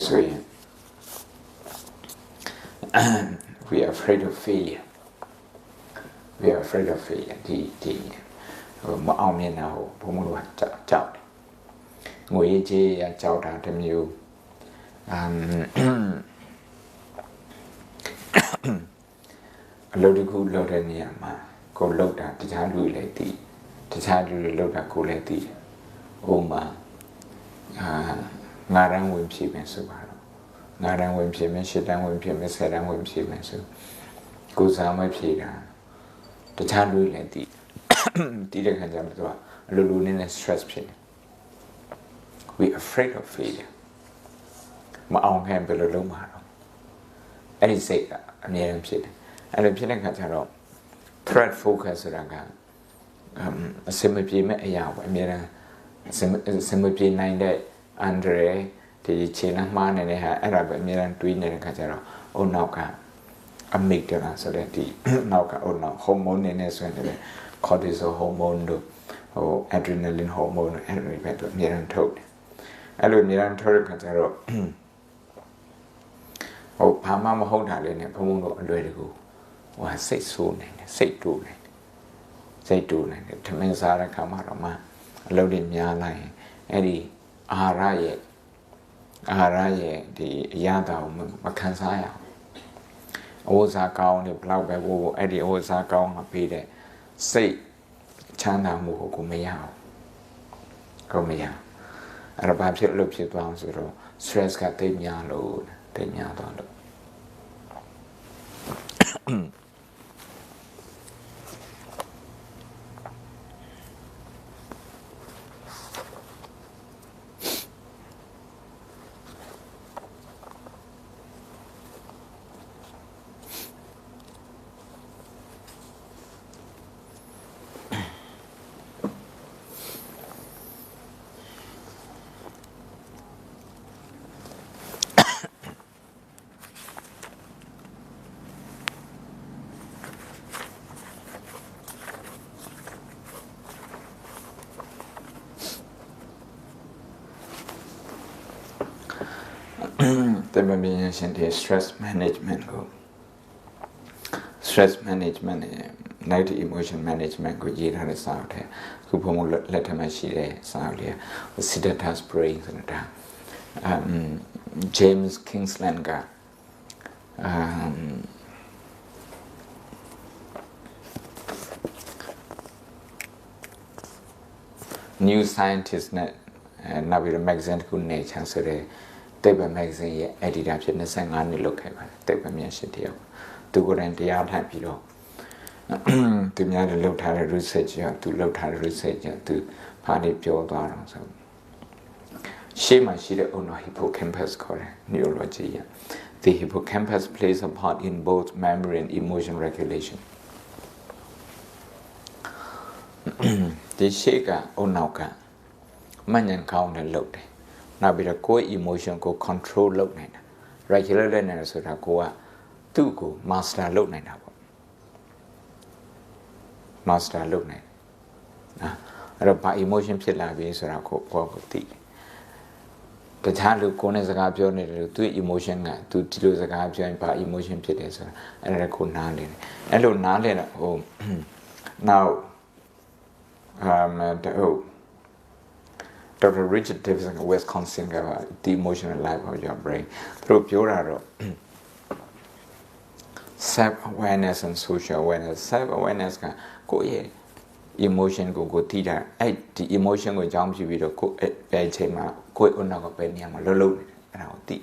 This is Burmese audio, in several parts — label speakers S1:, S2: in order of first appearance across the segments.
S1: So we are afraid of failure. We are afraid of failure. Mà ông này nào bố muốn luôn chào ngồi chi chào đã thêm nhiều lâu đi cô lâu đây nè mà cô lâu đã thì cha lùi lại tí thì cha lùi lâu đã cô lại tí ôm mà ngài đang quên gì mà sự bảo ngài đang quên gì mà sẽ đang quên gì mà sẽ đang quên gì mà sự cô sao mới gì ra thì cha lùi lại tí tí được hành động đó luôn luôn nên stressဖြစ်we afraid of failure မအောင်ခံဘယ်လိုလုပ်မှာတော့အဲ့ဒီစိတ်ကအမြဲတမ်းဖြစ်တယ်အဲ့လိုဖြစ်တဲ့ခါကျတော့ threat focus ဆိုတာကအစမပြေမဲ့အရာပေါ့အမြဲတမ်းအစမပြေနိုင်တဲ့အန်ဒရယ်ဒီခြေလမ်းမှားနေတဲ့ဟာအဲ့ဒါပဲအမြဲတမ်းတွေးနေတဲ့ခါကျတော့အုံနောက်က amygdala ဆိုတဲ့ဒီနောက်က hormone နဲ့ဆိုရင် cortisol hormone တို့adrenaline hormone တို့အဲ့လိုပဲသူအများအားထုတ်တယ်အဲ့လိုအများအားထုတ်တဲ့ခါကျတော့ဘာမှမဟုတ်တာလေးနဲ့ဘုံဘုံတို့အလွယ်တကူစိတ်ဆိုးနေတယ်စိတ်တူနေတယ်စိတ်တူနေတယ်ထမင်းစားတဲ့ခါမှာတော့မှအလုပ်တွေများလိုက်ရင်အဲ့ဒီအာဟာရရဲ့ဒီအရာတော်မခံစားရအောင်အဝတ်စားကောင်းတယ်ဘလောက်ပဲဘို့အဲ့ဒီအဝတ်စားကောင်းမှာပေးတဲ့စိတ်ချမ်းသာမှုကိုမရအောင်ကိုမရအဲ့တော့ဘာဖြစ်လို့ဖြစ်သွားအောင်ဆိုတော့ stress ကတိတ်များလို့တိတ်များသွားလို့the mention the stress management go stress management negative emotion management ကိုရေးထားတဲ့စာအုပ်ထဲခုဘုံလက်ထက်မှာရှိတဲ့စာအုပ်လေးSiddhartha's brain ဆိုတာ James Kingsland ကNew Scientist နဲ့နောက်ပြီးတော့ magazine ကို Nature ဆိုတဲ့တိတ်ပံ magazine ရဲ့ editor ဖြစ်25နှစ်လုပ်ခဲ့ပါတယ်တိတ်ပံမြန်ရှင်တယောက်သူကိုယ်တိုင်တရားထိုင်ပြီးတော့သူများတွေလုပ်ထားတဲ့ research ကသူလုပ်ထားတဲ့ research ကသူဘာတွေပြောသွားတော့ဆိုရှေ့မှာရှိတဲ့ hippocampus ခေါ်တယ် neurology က the hippocampus plays a part in both memory and emotion regulation ဒီရှေ့ကအုံနောက်ကမှန်ဉာဏ်ကောင်းနဲ့လုပ်တယ်နောက်ပြီးတော့ကိုယ် emotion ကို control လုပ်နိုင်တာ regulate လုပ်နိုင်တယ်ဆိုတာကိုကသူ့ကို master လုပ်နိုင်တာပေါ့ master လုပ်နိုင်တယ်အဲ့တော့ဘာ emotion ဖြစ်လာပြီဆိုတာကိုသိတယ်တခြားလူကိုယ်နဲ့စကားပြောနေတယ်လို့သူ့ emotion ကသူဒီလိုစကားပြောရင်ဘာ emotion ဖြစ်တယ်ဆိုတာအဲ့ဒါကိုနားလည်တယ်အဲ့လိုနားလည်တော့now Dr. Richard Davis in Wisconsin about the emotional life of your brain. Through pure self-awareness and social awareness. Self-awareness can go emotion go tida. The emotion go jump you with a bad chema, go on a penny and a low and I'll tea.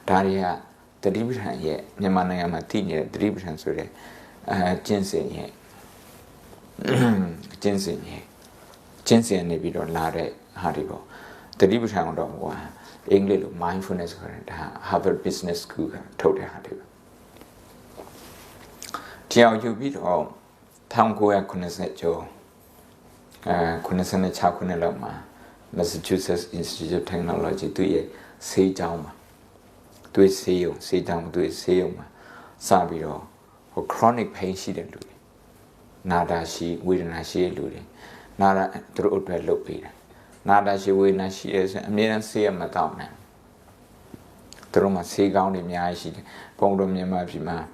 S1: Daria, the different yet, Yamana Martini, the different so ginseng yet. Ginseng yet. ကျင့်စဉ်နေပြီးတော့လာတဲ့ဟာတွေပေါ့တတိပဋ္ဌာန်တော့အင်္ဂလိပ်လို mindfulness ခေါ်တယ်ဒါ Harvard Business School ကထုတ်တဲ့ဟာတွေပဲတရားယူပြီးတော့1990ကျော်96ခုနှစ်လောက်မှာ Massachusetts Institute of Technology သူရဲ့ဆေးကျောင်းမှာသူ့ဆေးရုံမှာစပြီးတော့chronic pain ရှိတဲ့လူတွေနာတာရှိဝေဒနာရှိတဲ့လူတွေနာတာသူတို့အတွက်လုပ်ပေးတယ်နာတာရှိဝေဒနာရှိရဲဆိုအမြဲတမ်းဆေးရမတော့နိုင် Throma say gown in Yashi, Pondo Myanmar Pima,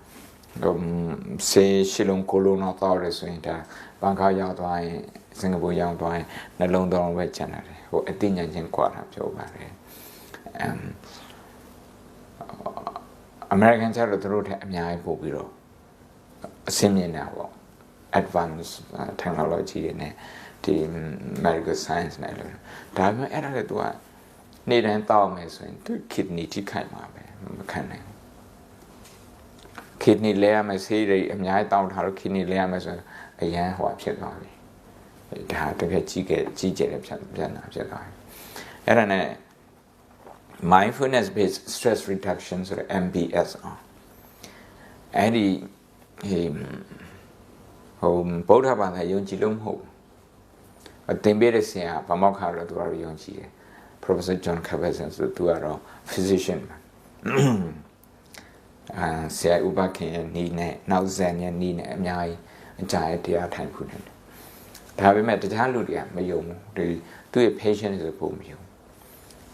S1: say Shilong Colon authorities winter, Banka Yawai, Singapore Yawai, the London West Channel, or a thing and quarter Joe Barry. American child the road Yai Bobiro, similar now, advanced technology and the medical science. Time added to one. Need and thought me to kidney to kind of mechanic. Kidney layer may say, and I don't have kidney layer as a young watch it on me. It had to get GJ. And mindfulness based stress reductions or MBSR. Eddie, home, both about the young chilum home. But they made us here, Pamoka to our young chile. Professor John Cabezans, to our physician. Say Ubaki and Nina, now Zania, Nina, and Yai, and Jai, dear time couldn't. Have we met the Taludia, Mayomo, to a patient is a poem you.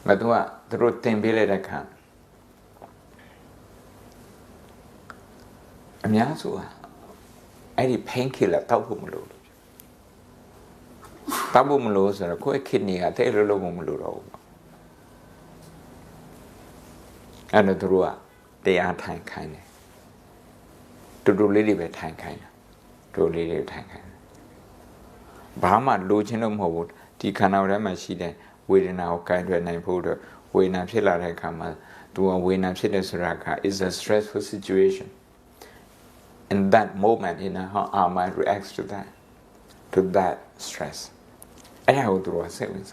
S1: But what the road 10 billion I can. Amiasu, any painkiller, Taupumulo. Tabumulos and a quick kidney, a tailor lomumulo. And the Rua, they are time kind. To do lily bit time kind. To lily time kind. Bahama, Luchinum Hold, Tikanara Machine, within our kind of name holder, when I'm Silla Kama, to a when I'm Silla Suraka is a stressful situation. In that moment, our mind reacts to that stress. I have to do a savings.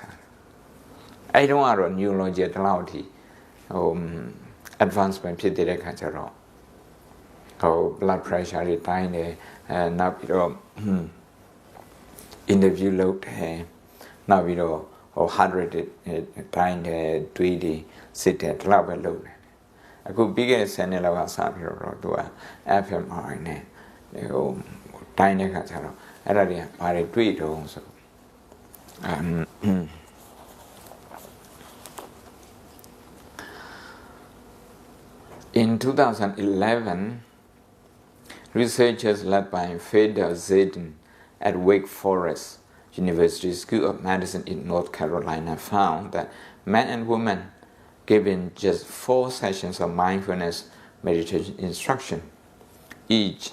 S1: I don't want a neurology advancement pity cancer. Blood pressure is tiny, and now interview looked now we know 100 tiny 20 sit at love alone. I could begin sending a sample to a FMR tiny cancer. I already tweet also. In 2011, researchers led by D.Phil at Wake Forest University School of Medicine in North Carolina found that men and women given just 4 sessions of mindfulness meditation instruction, each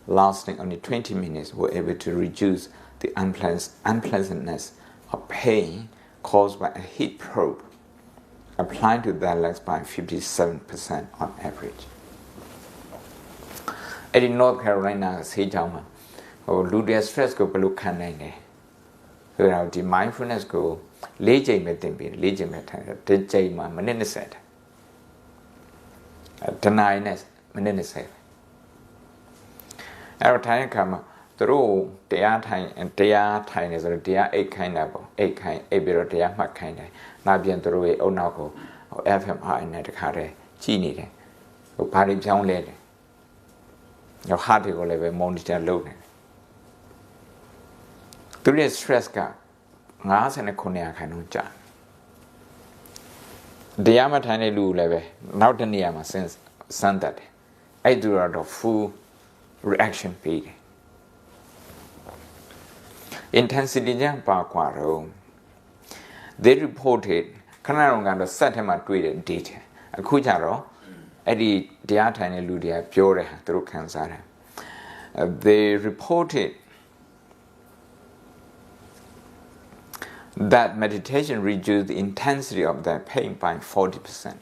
S1: lasting only 20 minutes, were able to reduce the unpleasantness of pain caused by a heat probe applied to their legs by 57% on average. In North Carolina, Sejama, or Ludia stress go below canine. Without the mindfulness go, Leje metimbi, Leje metan, the Jama, Meniniset. Tenines, Meniniset. Every time come through the time and the time is a dear 8 kind of 8 kind, a bit of the Yama kind. Nabian through a Onago or FMR in the Kare, Chini, or Party John Lady. Your heart will have a monitor loading. To the stress car, Nas and a Konya Kanuja. The Yamatane Lu leve, now the Niyama since Sunday. I do a full reaction period. Intensity jump Parkwaro. They reported Kanaranga Satama tweeted data. A Kujaro, Eddie Diatane Ludia Pure through cancer. They reported that meditation reduced the intensity of their pain by 40%.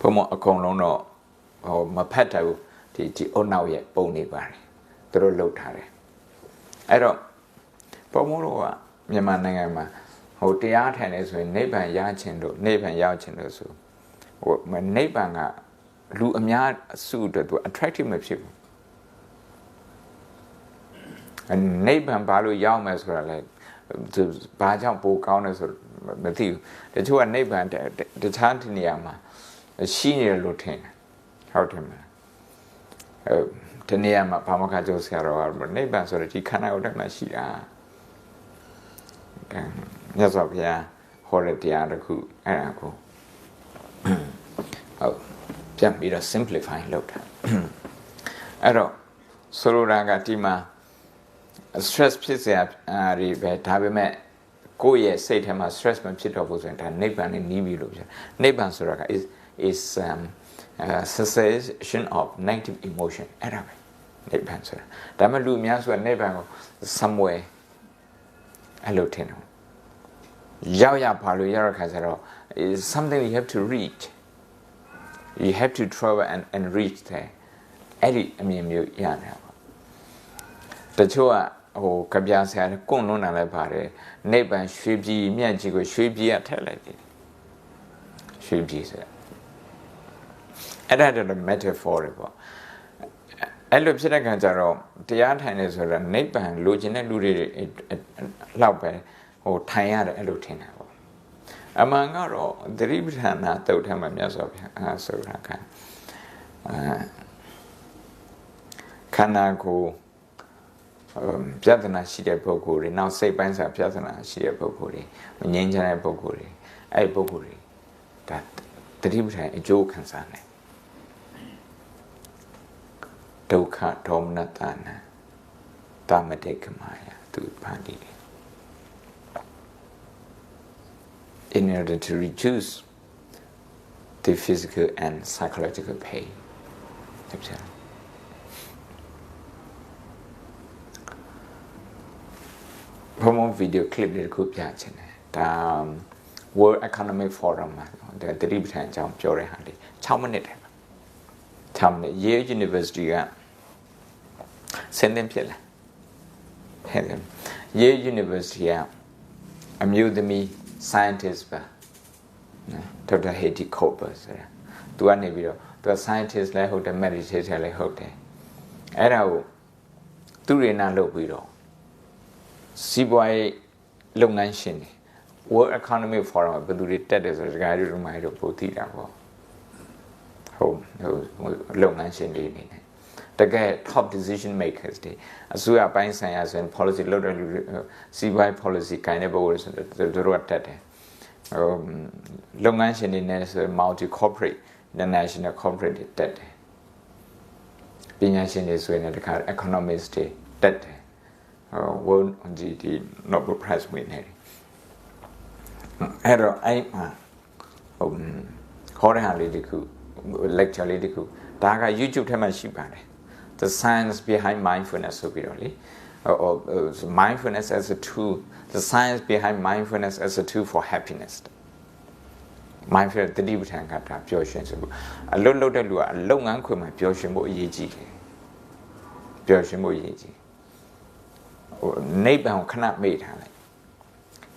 S1: Pomo Akono or Mapeto, the Onawye Boni Barry, the Lotare. I don't. Pomoroa, Yamanangama, who the art and is when neighbor Yachindo, neighbor Yachindo so. When neighbor Lu Amyad suit to attractive people. And neighbor Balu Yamas were like to Bajam Po counters or Matthew. The 2 neighbor the Tantiniama, a senior lieutenant. How to Teniama Pamaka Josero, neighbors or the Kana Shira. Yes, of ya, horror dialogue arago. Oh, jump me to simplifying load. Aro, Sororaga Tima stress pizza tabime go ye say to my stress my pit of was and Neban in Nibilu. Neban Soraga is cessation of negative emotion. Arabic. Neban Sora. Damalu Miaswa Neban somewhere. Hello, Teno. Yaya Palu Yarakazaro is something you have to reach. You have to travel and reach there. Eddie, I mean, you yana. The Chua, oh, Kabia said, Gonona Labare, Neban should be Miajigo, should be a teledi. Should be said. And I had a metaphor. I look at Gazaro, the Yartan is a Neban, Lugina Ludi, Laupe, or Tayar Elutina. Among our the Ribitana told him a mess of Soraka. Kanako Piatana Shia Pokuri, now say Bansa Piatana Shia Pokuri, Ninja Pokuri, I Pokuri, that the Ribita a joke and son. Doka Tom Natana, Tamateka Maya to Pandi. In order to reduce the physical and psychological pain. Promo video clip that could be the World Economic Forum, the Ribtan Jump Jore Handy, Chamanit. Yale University, send them Pilla. Yale University, amused me. Scientists, Dr. Haiti Copers, to one video, the scientists like who the meditation like hote. Arrow, Turina Lobido, Seaboy Lunganshin, World Economy Forum, but do it that is a guide to my Potita. Home, Lunganshin. The guy top decision makers, as we are buying science and policy, CY policy kind of words, the road that Long Island is a multi corporate, the national corporate debt. Being is when the economist debt won the Nobel Prize winner. Arrow, I'm Horror lecture Lidiku, Daga YouTube Temashibane. The science behind mindfulness, or mindfulness as a tool, the science behind mindfulness as a tool for happiness. Mindfulness, the deep tank at pure shins. A little lua, a long uncle, my pure shimbo yeji. Pure shimbo yeji. Neighbor cannot make her.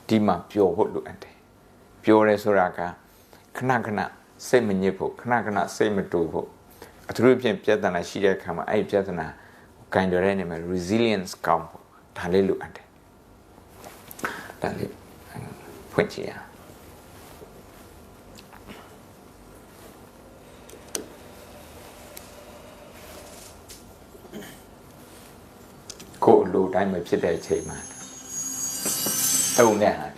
S1: Dima pure hot ante. Pure soraka, Kanakana, same nipo, Kanakana, same tovo. A Trupian Piatana Shia Kama, I Piatana, kind of animal, resilience camp, Talilu ante. Tali, Puentia. Go low time of Chile Chayman. Oh, now.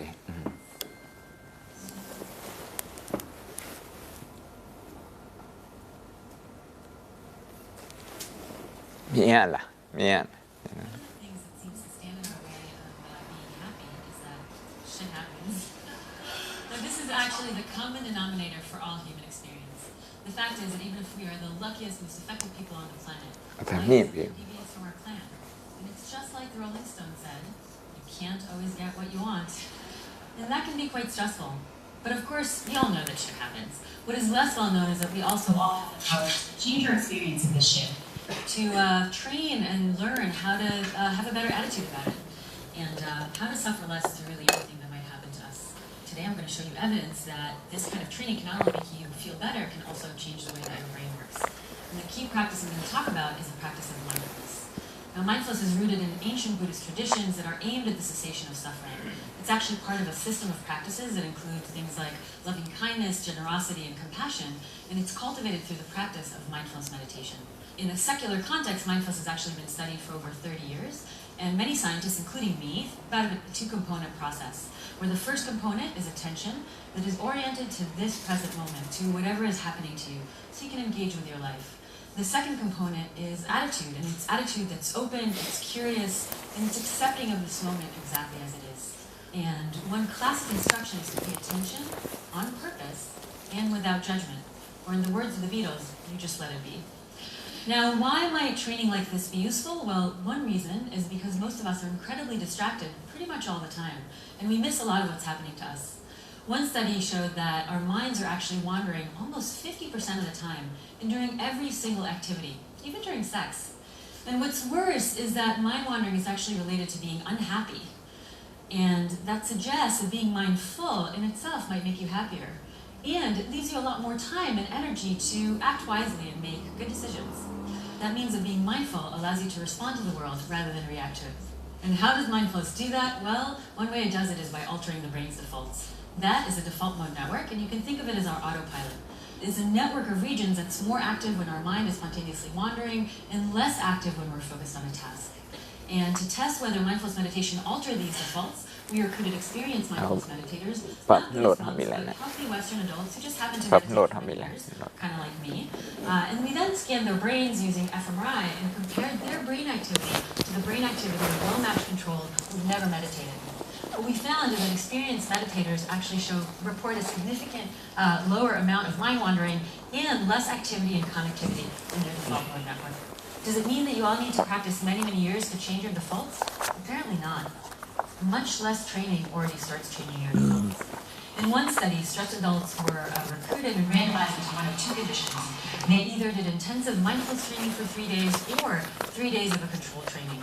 S1: Miala.
S2: Things that seems to stand in our way of being happy is that shit happens. Now this is actually the common denominator for all human experience. The fact is that even if we are the luckiest, most effective people on the planet, life deviates from our plan. And it's just like the Rolling Stones said, you can't always get what you want. And that can be quite stressful. But of course, we all know that shit happens. What is less well known is that we also all have the power to change our experience of this shit. To train and learn how to have a better attitude about it, and how to suffer less through really anything that might happen to us. Today I'm going to show you evidence that this kind of training can not only make you feel better, can also change the way that your brain works. And the key practice I'm going to talk about is the practice of mindfulness. Now mindfulness is rooted in ancient Buddhist traditions that are aimed at the cessation of suffering. It's actually part of a system of practices that include things like loving kindness, generosity, and compassion, and it's cultivated through the practice of mindfulness meditation. In a secular context, mindfulness has actually been studied for over 30 years, and many scientists, including me, about a two-component process, where the first component is attention that is oriented to this present moment, to whatever is happening to you, so you can engage with your life. The second component is attitude, and it's attitude that's open, it's curious, and it's accepting of this moment exactly as it is. And one classic instruction is to pay attention on purpose and without judgment. Or in the words of the Beatles, you just let it be. Now, why might training like this be useful? Well, one reason is because most of us are incredibly distracted pretty much all the time, and we miss a lot of what's happening to us. One study showed that our minds are actually wandering almost 50% of the time and during every single activity, even during sex. And what's worse is that mind wandering is actually related to being unhappy. And that suggests that being mindful in itself might make you happier. And it leaves you a lot more time and energy to act wisely and make good decisions. That means that being mindful allows you to respond to the world rather than react to it. And how does mindfulness do that? Well, one way it does it is by altering the brain's defaults. That is a default mode network, and you can think of it as our autopilot. It's a network of regions that's more active when our mind is spontaneously wandering and less active when we're focused on a task. And to test whether mindfulness meditation alters these defaults, we recruited experienced mindfulness meditators, not these monks, but healthy Western adults who just happen to meditate for many years, kind of like me. And we then scanned their brains using fMRI and compared their brain activity to the brain activity of well-matched controls who've never meditated. What we found is that experienced meditators actually report a significant lower amount of mind wandering and less activity and connectivity in their default mode network. Does it mean that you all need to practice many, many years to change your defaults? Apparently not. Much less training already starts changing your defaults. In one study, stressed adults were recruited and randomized into one of two conditions. They either did intensive mindfulness training for 3 days or 3 days of a controlled training.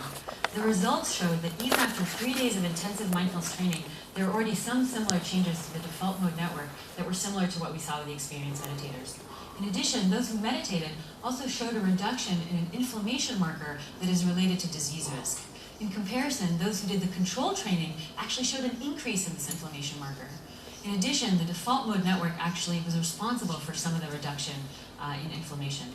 S2: The results showed that even after 3 days of intensive mindfulness training, there were already some similar changes to the default mode network that were similar to what we saw with the experienced meditators. In addition, those who meditated also showed a reduction in an inflammation marker that is related to disease risk. In comparison, those who did the control training actually showed an increase in this inflammation marker. In addition, the default mode network actually was responsible for some of the reduction in inflammation.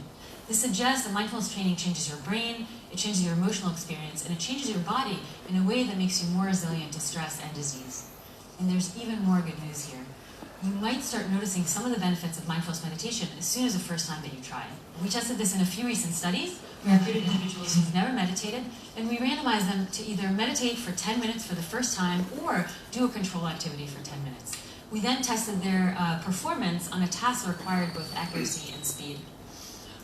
S2: This suggests that mindfulness training changes your brain, it changes your emotional experience, and it changes your body in a way that makes you more resilient to stress and disease. And there's even more good news here. You might start noticing some of the benefits of mindfulness meditation as soon as the first time that you try. We tested this in a few recent studies. We recruited individuals who've never meditated, and we randomized them to either meditate for 10 minutes for the first time or do a control activity for 10 minutes. We then tested their performance on a task that required both accuracy and speed.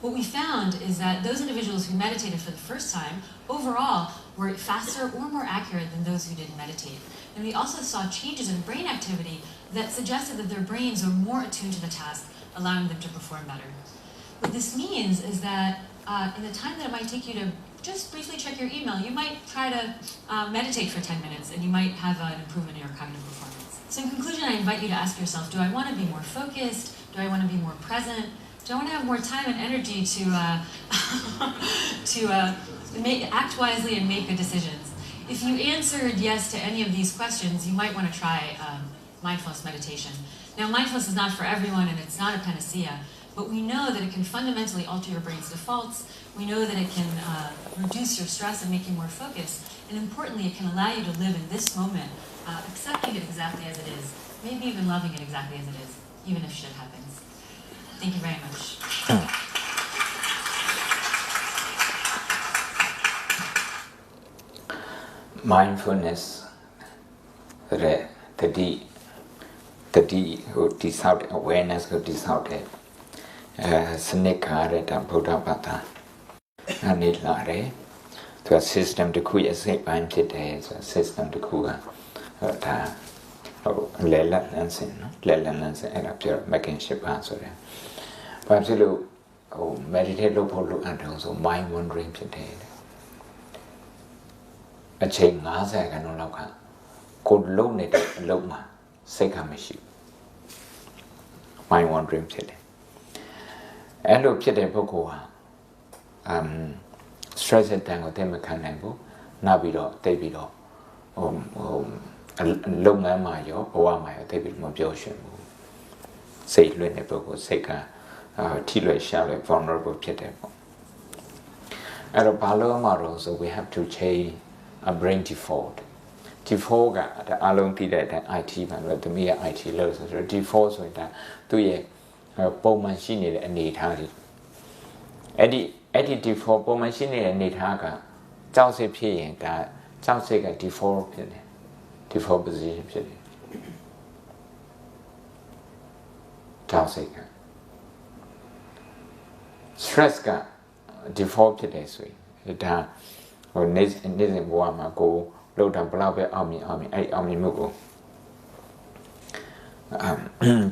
S2: What we found is that those individuals who meditated for the first time, overall, were faster or more accurate than those who didn't meditate. And we also saw changes in brain activity that suggested that their brains are more attuned to the task, allowing them to perform better. What this means is that in the time that it might take you to just briefly check your email, you might try to meditate for 10 minutes and you might have an improvement in your cognitive performance. So in conclusion, I invite you to ask yourself, do I want to be more focused? Do I want to be more present? Do I want to have more time and energy to act wisely and make good decisions? If you answered yes to any of these questions, you might want to try mindfulness meditation. Now, mindfulness is not for everyone and it's not a panacea, but we know that it can fundamentally alter your brain's defaults. We know that it can reduce your stress and make you more focused. And importantly, it can allow you to live in this moment, accepting it exactly as it is, maybe even loving it exactly as it is, even if shit happens. Thank you very much.
S1: Mindfulness, the who dissolved awareness who dissolved it. Sneakar and Buddha Bata. I need lare to a system to cool a safe bind today, a system to cool Lela Lansing, and appear making ship answer. Perhaps you meditate look and also mind wandering today. A chain Naza and Onoka could loan it Loma, Sekamishi. Mind wandering today. And look at the Bokoa. Stress and tango temakanabo, Nabido, Davido, Longa Mayo, Oamayo, David Mobioshan. Say Lunaboko, Seka, Tilo Shale, vulnerable Pietebo. At a Palo model, so we have to a brain default default ကအားလုံးသိတဲ့အတိုင်း IT မှာလို့သမီးက IT လို့ဆိုတော့ default ဆိုတာသူ့ရဲ့ပုံမှန်ရှိနေတဲ့အနေအထားတွေအဲ့ဒီ default ပုံမှန်ရှိနေတဲ့အနေအထားကကြောက်စိတ်ဖြစ်ရင်ဒါကြောက်စိတ်က default ဖြစ်တယ် default position ဖြစ်တယ်ကြောက်စိတ်က stress က default ဖြစ်တယ်ဆိုရင်ဒါဟိုနေ့စဉ်ဘဝမှာကိုလောက်တာဘလောက်ပဲအောင်မြင်အဲ့အောင်မြင်မှုကို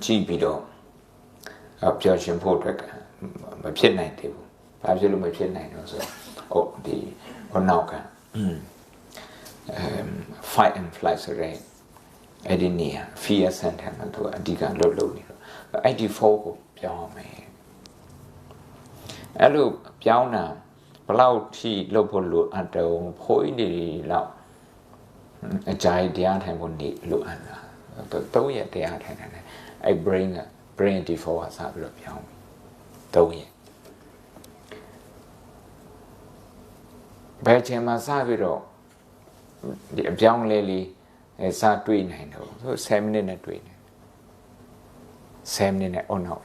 S1: ကြည့်ပြီးတော့ပျော်ရွှင်ဖို့အတွက်ကမဖြစ်နိုင်သေးဘူး။ဘာဖြစ်လို့မဖြစ်နိုင်တော့ဆိုတော့ဒီဟိုနောက်ကfight and flight ဆိုတဲ့အဲ့ဒီနေရာ fear center မှာသူအဓိကလှုပ်နေတော့အဲ့ဒီ default ကိုပြောင်းအောင်မယ်။အဲ့လိုပြောင်းတာဘလောက်ထိလှုပ်ဖို့လိုအပ်တော့ဖိုးနေလောက်အကြိုက်တရားထိုင်ဖို့နေလိုအပ်တာ3ရက်တရားထိုင်တယ်အဲ့ brain default ကစပြီးတော့ပြောင်းပြီ3ရက်ဘယ်ချိန်မှာစပြီးတော့ဒီအပြောင်းလဲလေးစတွေးနိုင်တော့7မိနစ်နဲ့တွေးနေ7မိနစ်နဲ့နောက်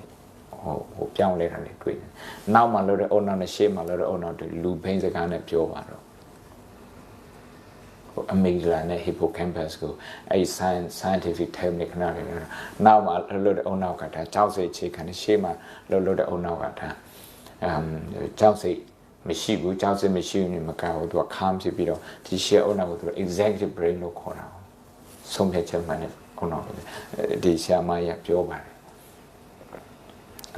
S1: ဟိုပြောင်းလဲတာလေးတွေးနေနောက်မှလို့တဲ့နောက်နဲ့ရှေ့မှလို့တဲ့နောက်လူဘိန်းစကားနဲ့ပြောပါတော့amygdala နဲ့ hippocampus ကိုအဲ့ scientific term နဲ့ခဏလေးနောက်မှာလှုပ်တဲ့အုံနောက်ကဒါကြောက်စိတ်ခြေခံရှေ့မှာလှုပ်တဲ့အုံနောက်ကဒါကြောက်စိတ်မရှိဘူးကြောက်စိတ်မရှိဘူးမကောက်ဘူးသူက calm ဖြစ်ပြီးတော့ဒီရှေ့အုံနောက်ကိုသူ executive brain လို့ခေါ်တာဆုံးဖြတ်ချက်မှန်တဲ့အုံနောက်ဒီဆရာမကြီးပြောပါတယ်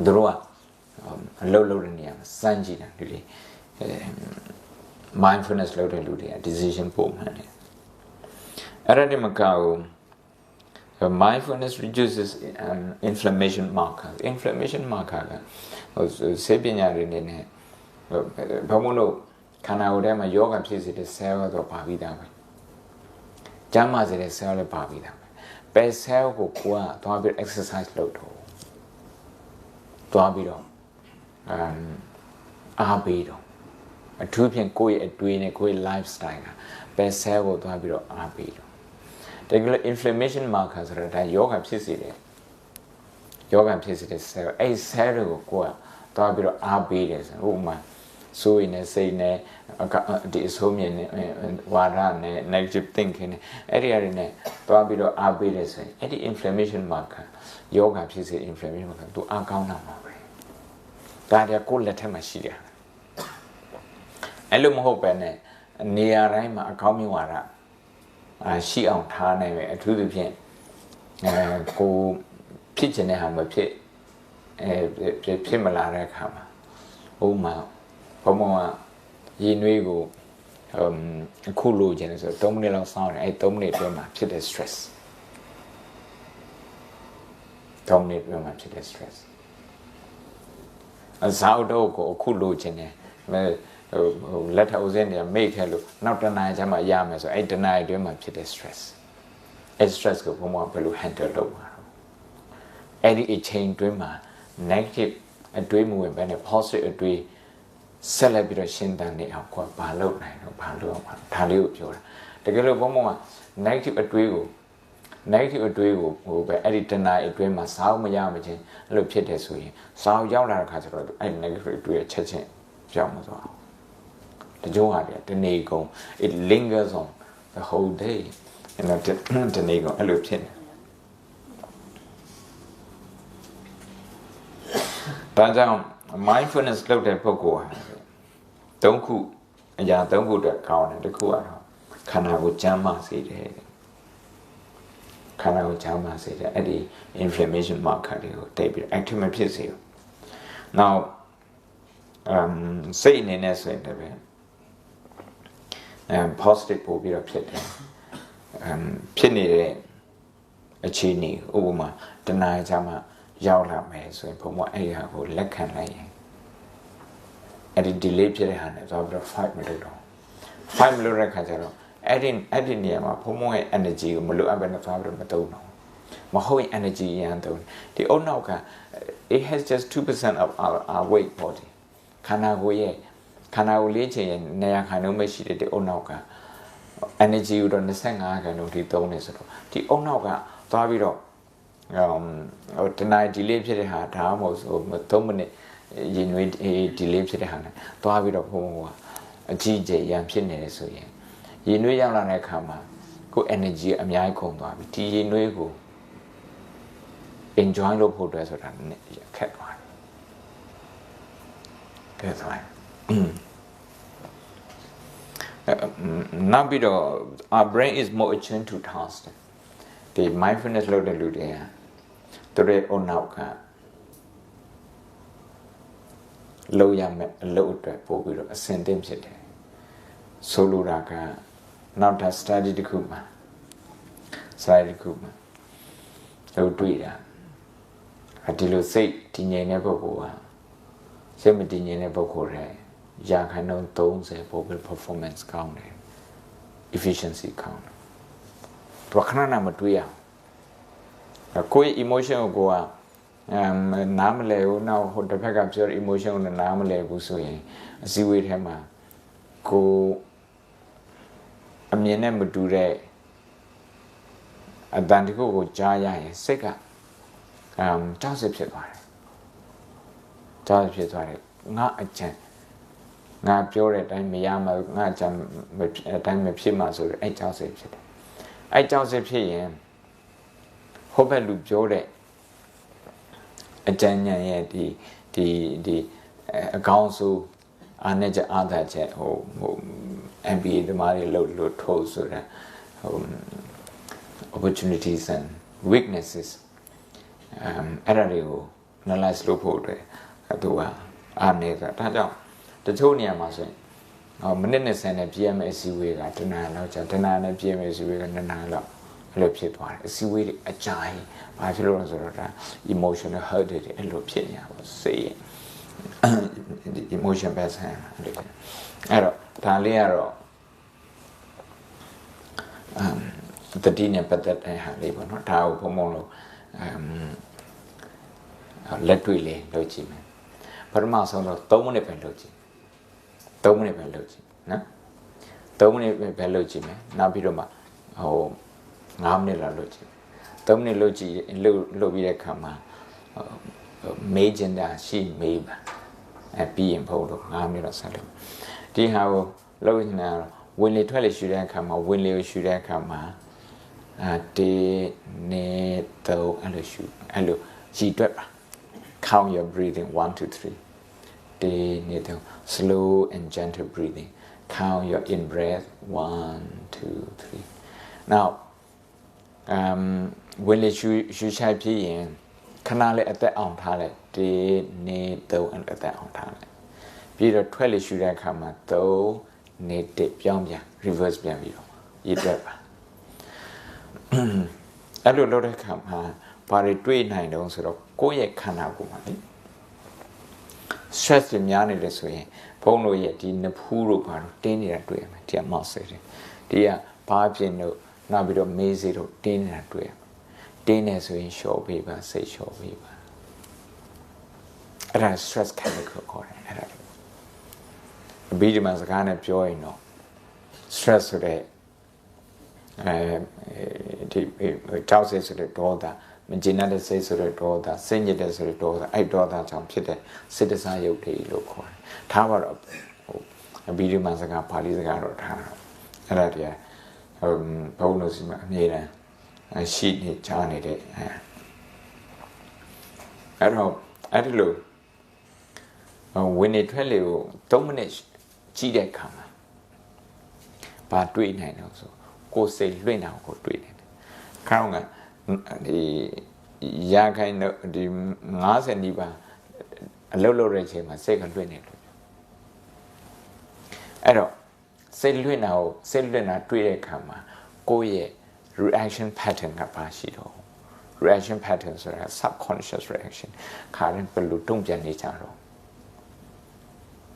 S1: သူတို့ကအလုပ်လုပ်တဲ့နေရာမှာစမ်းကြည့်တာဒီလေmindfulness လုပ်တဲ့လူတွေက decision ပို့မှန်းတယ်အဲ့ဒါဒီမကောက် mindfulness reduces inflammation marker ကဆေးပညာတွေနဲ့ဘာမို့လို့ခန္ဓာကိုယ်ထဲမှာယောဂဖြစ်စေတဲ့ cell တော့ပါပြီးသားပဲကျန်းမာစေတဲ့ cell လည်းပါပြီးသားပဲ cell ကိုကိုကသွားပြီး exercise လုပ်တော့သွားပြီးတော့အားပေးတော့အထူးဖြင့်ကိုယ့်ရဲ့အတွေးနဲ့ကိုယ့်ရဲ့ lifestyle ကဘယ် cell ကိုသွားပြီးတော့အားပေးတော့တကယ်လို့ inflammation marker ဆိုတာဒါယောဂဖြစ်စေတဲ့ cell အဲ့ cell တွေကိုကိုယ်ကသွားပြီးတော့အားပေးတယ်ဆိုဥပမာဆိုရင်လည်းစိတ်နဲ့ဒီအဆိုးမြင်နဲ့ဝါဒနဲ့ negative thinking နဲ့အဲ့ဒီအရာတွေနဲ့သွားပြီးတော့အားပေးတယ်ဆိုရင်အဲ့ဒီ inflammation marker ယောဂဖြစ်စေ inflammation marker သူအားကောင်းတာပါပဲဒါတည်းကိုယ်လက်ထက်မှာရှိတယ်အဲ့လိုမဟုတ်ပဲနဲ့နေရာတိုင်းမှာအကောင်းမြင်ဝါဒရှိအောင်ထားနိုင်မယ်အထူးသဖြင့်ကိုဖြစ်ချင်တဲ့ဟာမဖြစ်ဖြစ်မလာတဲ့အခါမှာဥပမာဘုံကရည်နွေးကိုအခုလိုချင်တယ်ဆိုတော့3မိနစ်လောက်စောင့်တယ်အဲ့3မိနစ်အတွင်းမှာဖြစ်တဲ့ stress 3မိနစ်အတွင်းမှာဖြစ်တဲ့ stress အစားတော့ကိုအခုလိုချင်တယ်လက်ထောက်စင်းတွေမိတ်ခဲလို့နောက်တနားကျမှရမယ်ဆိုအဲ့တနားအတွင်းမှာဖြစ်တဲ့ stress အဲ့ stress ကိုဘုံကဘယ်လို handle လုပ်မှာအဲ့ဒီအချိန်တွင်းမှာ negative အတွေးမဝင်ဘဲနဲ့ positive အတွေးဆက်လက်ပြီးတော့ရှင်းတန်းနေအောင်ကိုဘာလုပ်နိုင်တော့ဘာလုပ်အောင်ဒါလေးကိုပြောတာတကယ်လို့ဘုံက negative အတွေးကိုဟိုပဲအဲ့ဒီတနားအတွင်းမှာစောင်းမရမချင်းအဲ့လိုဖြစ်တယ်ဆိုရင်စောင်းရောက်လာတဲ့ခါကျတော့အဲ့ negative အတွေးချက်ချင်းပြောင်းမသွားတကြိုးဟာတနေ့ကုန် it lingers on the whole day တနေ့ကုန်အဲ့လိုဖြစ်နေဒါကြောင့် mindfulness လုပ်တဲ့ပုဂ္ဂိုလ်ဟာ3ခုအရာ3ခုအတွက်ကောင်းတယ်တစ်ခုကတော့ခန္ဓာကိုယ်ကျန်းမာစေတယ်အဲ့ဒီ inflammation marker တွေကိုတိတ်ပြီး active မဖြစ်စေဘူး now စိတ်အနေနဲ့ဆိုရင်လည်းpositive ပို့ပြီးတော့ဖြစ်တယ်ဖြစ်နေတဲ့အခြေအနေဥပမာတဏှာကြမှာရောက်လာမယ်ဆိုရင်ဘုံကအဲ့ဒီဟာကိုလက်ခံလိုက်ရင်အဲ့ဒီ delay ဖြစ်တဲ့ဟာနဲ့သွားပြီးတော့ fight မလုပ်တော့ fight မလုပ်တဲ့ခါကျတော့အဲ့ဒီနေရာမှာဘုံရဲ့ energy ကိုမလိုအပ်ဘဲနဲ့သွားပြီးတော့မသုံးတော့မဟုတ်ရင် energy ရန်သုံးဒီအုံနောက်က it has just 2% of our weight body ခန္ဓာကိုယ်လေးချင်ရင်နေရာခိုင်နှုန်းမရှိတဲ့ဒီအုံနောက်က energy ကိုတော့25ခန်းလုံးထိသုံးနေဆိုတော့ဒီအုံနောက်ကသွားပြီးတော့တနင်္ဂနွေ delay ဖြစ်တဲ့ဟာဒါမှမဟုတ်ဆို3မိနစ်ရင်နွေး delay ဖြစ်တဲ့ဟာနဲ့သွားပြီးတော့ဘုံကအကြီးကျယ်ရန်ဖြစ်နေတယ်ဆိုရင်ရင်နွေးရောက်လာတဲ့အခါမှာကို energy အများကြီးကုန်သွားပြီဒီရင်နွေးကို enjoy လုပ်ဖို့အတွက်ဆိုတာနဲ့ခက်သွားတယ်ကဲဆိုရင်နောက်ပြီးတော့ our brain is more attuned to task ဒီ mindfulness လုပ်တဲ့လူတွေကသူတို့အနောက်ကလောက်ရမယ်အလုပ်အတွက်ပို့ပြီးတော့အဆင်သင့်ဖြစ်တယ်ဆိုလိုတာကနောက်တာ study တစ်ခုမှာလို့တွေ့တာဒီလိုစိတ်တည်ငြိမ်တဲ့ပုဂ္ဂိုလ်ကစိတ်မတည်ငြိမ်တဲ့ပုဂ္ဂိုလ်တွေရာခိုင်နှုန်း30ပို့ပြီး performance ကောင်းတယ် efficiency ကောင်းတယ်သူခဏနာမတွေ့ရကိုယ် emotion ကိုနားမလဲဘူးနောက်ဟိုတစ်ဖက်ကပြော emotion ကိုနားမလဲဘူးဆိုရင်အစည်းအဝေးထဲမှာကိုအမြင်နဲ့မတူတဲ့အတန်တခုကိုကြားရရင်စိတ်ကကြောက်စဖြစ်သွားတယ်ငါအကြံငါပြောတဲ့အတိုင်းမရမှာငါအကြံအတိုင်းမဖြစ်မှာဆိုတော့အဲ့ကြောက်စဖြစ်တယ်အဲ့ကြောက်စဖြစ်ရင်ဟုတ်ပဲလူပြောတဲ့အကြံဉာဏ်ရဲ့ဒီအကောင်းဆုံးအားနဲ့ချက်အားသာချက်ဟို MBA တမားတွေလို့ထိုးဆိုတာopportunities and weaknesses အဲ့ဒါတွေကို analyze လုပ်ဖို့အတွက်သူကအားနေတာဒါကြောင့်တချို့နေရာမှာဆိုရင်မိနစ်20နဲ့ PMS ဝေးကတနင်္လာလောက်ကြာတနင်္လာနဲ့ PMS ဝေးက2နာရီလောက်အဲ့လိုဖြစ်သွားတယ်အစည်းအဝေးတွေအကြိုင်ဘာဖြစ်လို့လဲဆိုတော့ဒါ emotional hurt တွေအဲ့လိုဖြစ်နေတာပေါ့စိတ် emotion ပဲဆိုင်အဲ့တော့ဒါလေးကတော့တတိနဲ့ပတ်သက်တဲ့ဟာလေးပေါ့နော်ဒါကိုဘုံလို့လက်တွေ့လေးလုပ်ကြည့်မယ်ပထမဆုံးတော့3မိနစ်ပဲလုပ်ကြည့်3မိနစ်ပဲလုပ်ကြည့်နော်3မိနစ်ပဲလုပ်ကြည့်မယ်နောက်ပြီးတော့မှ9မိနစ်လောက်လုပ်ကြည့်3မိနစ်လုပ်ကြည့်လုပ်ပြီးတဲ့အခါမှာမေးချင်တာရှိမေးပါပြီးရင်ဖို့လို့9မိနစ်တော့ဆက်လုပ်ဒီဟာကိုလုပ်နေတာဝင်လေထွက်လေရှူတဲ့အခါမှာဝင်လေကိုရှူတဲ့အခါမှာတေနေတော့အဲ့လိုရှူအဲ့လိုကြည်တွက်ပါ count your breathing 1 2 3တေနေတော့ slow and gentle breathing count your in breath 1 2 3 now ဝင်လေရှူချိုက်ဖြစ်ရင်ခဏလေးအသက်အောင်ထားလိုက်တေနေတော့အသက်အောင်ထားလိုက်ပြီးတော့ထွက်လေရှူတဲ့အခါမှာ3နေတစ်ပြောင်းပြန် reverse ပြန်ပြီးတော့ရည်တွက်ပါအဲ့လိုလုပ်တဲ့အခါမှာဘာတွေတွေးနိုင်တော့ဆိုတော့ကိုယ့်ရဲ့ခန္ဓာကိုယ်မှာလေ stress တွေများနေတယ်ဆိုရင်ဘုံတို့ရဲ့ဒီနဖူးတို့ဘာလို့တင်းနေတာတွေ့ရမယ်ဒီက muscle တွေဒီကဘာဖြစ်လို့နောက်ပြီးတော့မေးစေတို့တင်းနေတာတွေ့ရမယ်တင်းနေဆိုရင်လျှော့ပေးပါစိတ်လျှော့ပေးပါအဲ့ဒါ stress chemical ခေါ်တယ်အဲ့ဒါအဘိဓမ္မာစကားနဲ့ပြောရင်တော့ stress ဆိုတဲ့ဒီကြောက်စိတ်ဆိုတဲ့ဒေါသမကျေနပ်တဲ့စိတ်ဆိုတဲ့ဒေါသစိတ်ညစ်တဲ့ဆိုတဲ့ဒေါသအဲ့ဒေါသကြောင့်ဖြစ်တဲ့စိတ္တစရုပ်တွေလို့ခေါ်တယ်ထားပါတော့အဘိဓမ္မာစကားပါဠိစကားတော့ထားတော့အဲ့ဒါတည်းဘုန်းတော်စီမှာအမြဲတမ်းရှိနေချားနေတဲ့အဲ့တော့အဲ့ဒီလိုဝင်နေထွက်လေကို3မိနစ်ကြည့်တဲ့အခါမှာဘာတွေးနိုင်တော့ဆိုကိုယ်စိတ်လွင့်တာကိုတွေးနေတယ်ခေါင်းကဒီရာခိုင်ဒီ90နီးပါးအလုပ်လုပ်တဲ့အချိန်မှာစိတ်ကလွင့်နေလို့အဲ့တော့စိတ်လွင့်တာတွေးတဲ့အခါမှာကိုယ့်ရဲ့ reaction pattern ကပါရှိတော့ reaction pattern ဆိုတာ subconscious reaction ခါရင်ဘယ်လိုတုံ့ပြန်နေကြတော့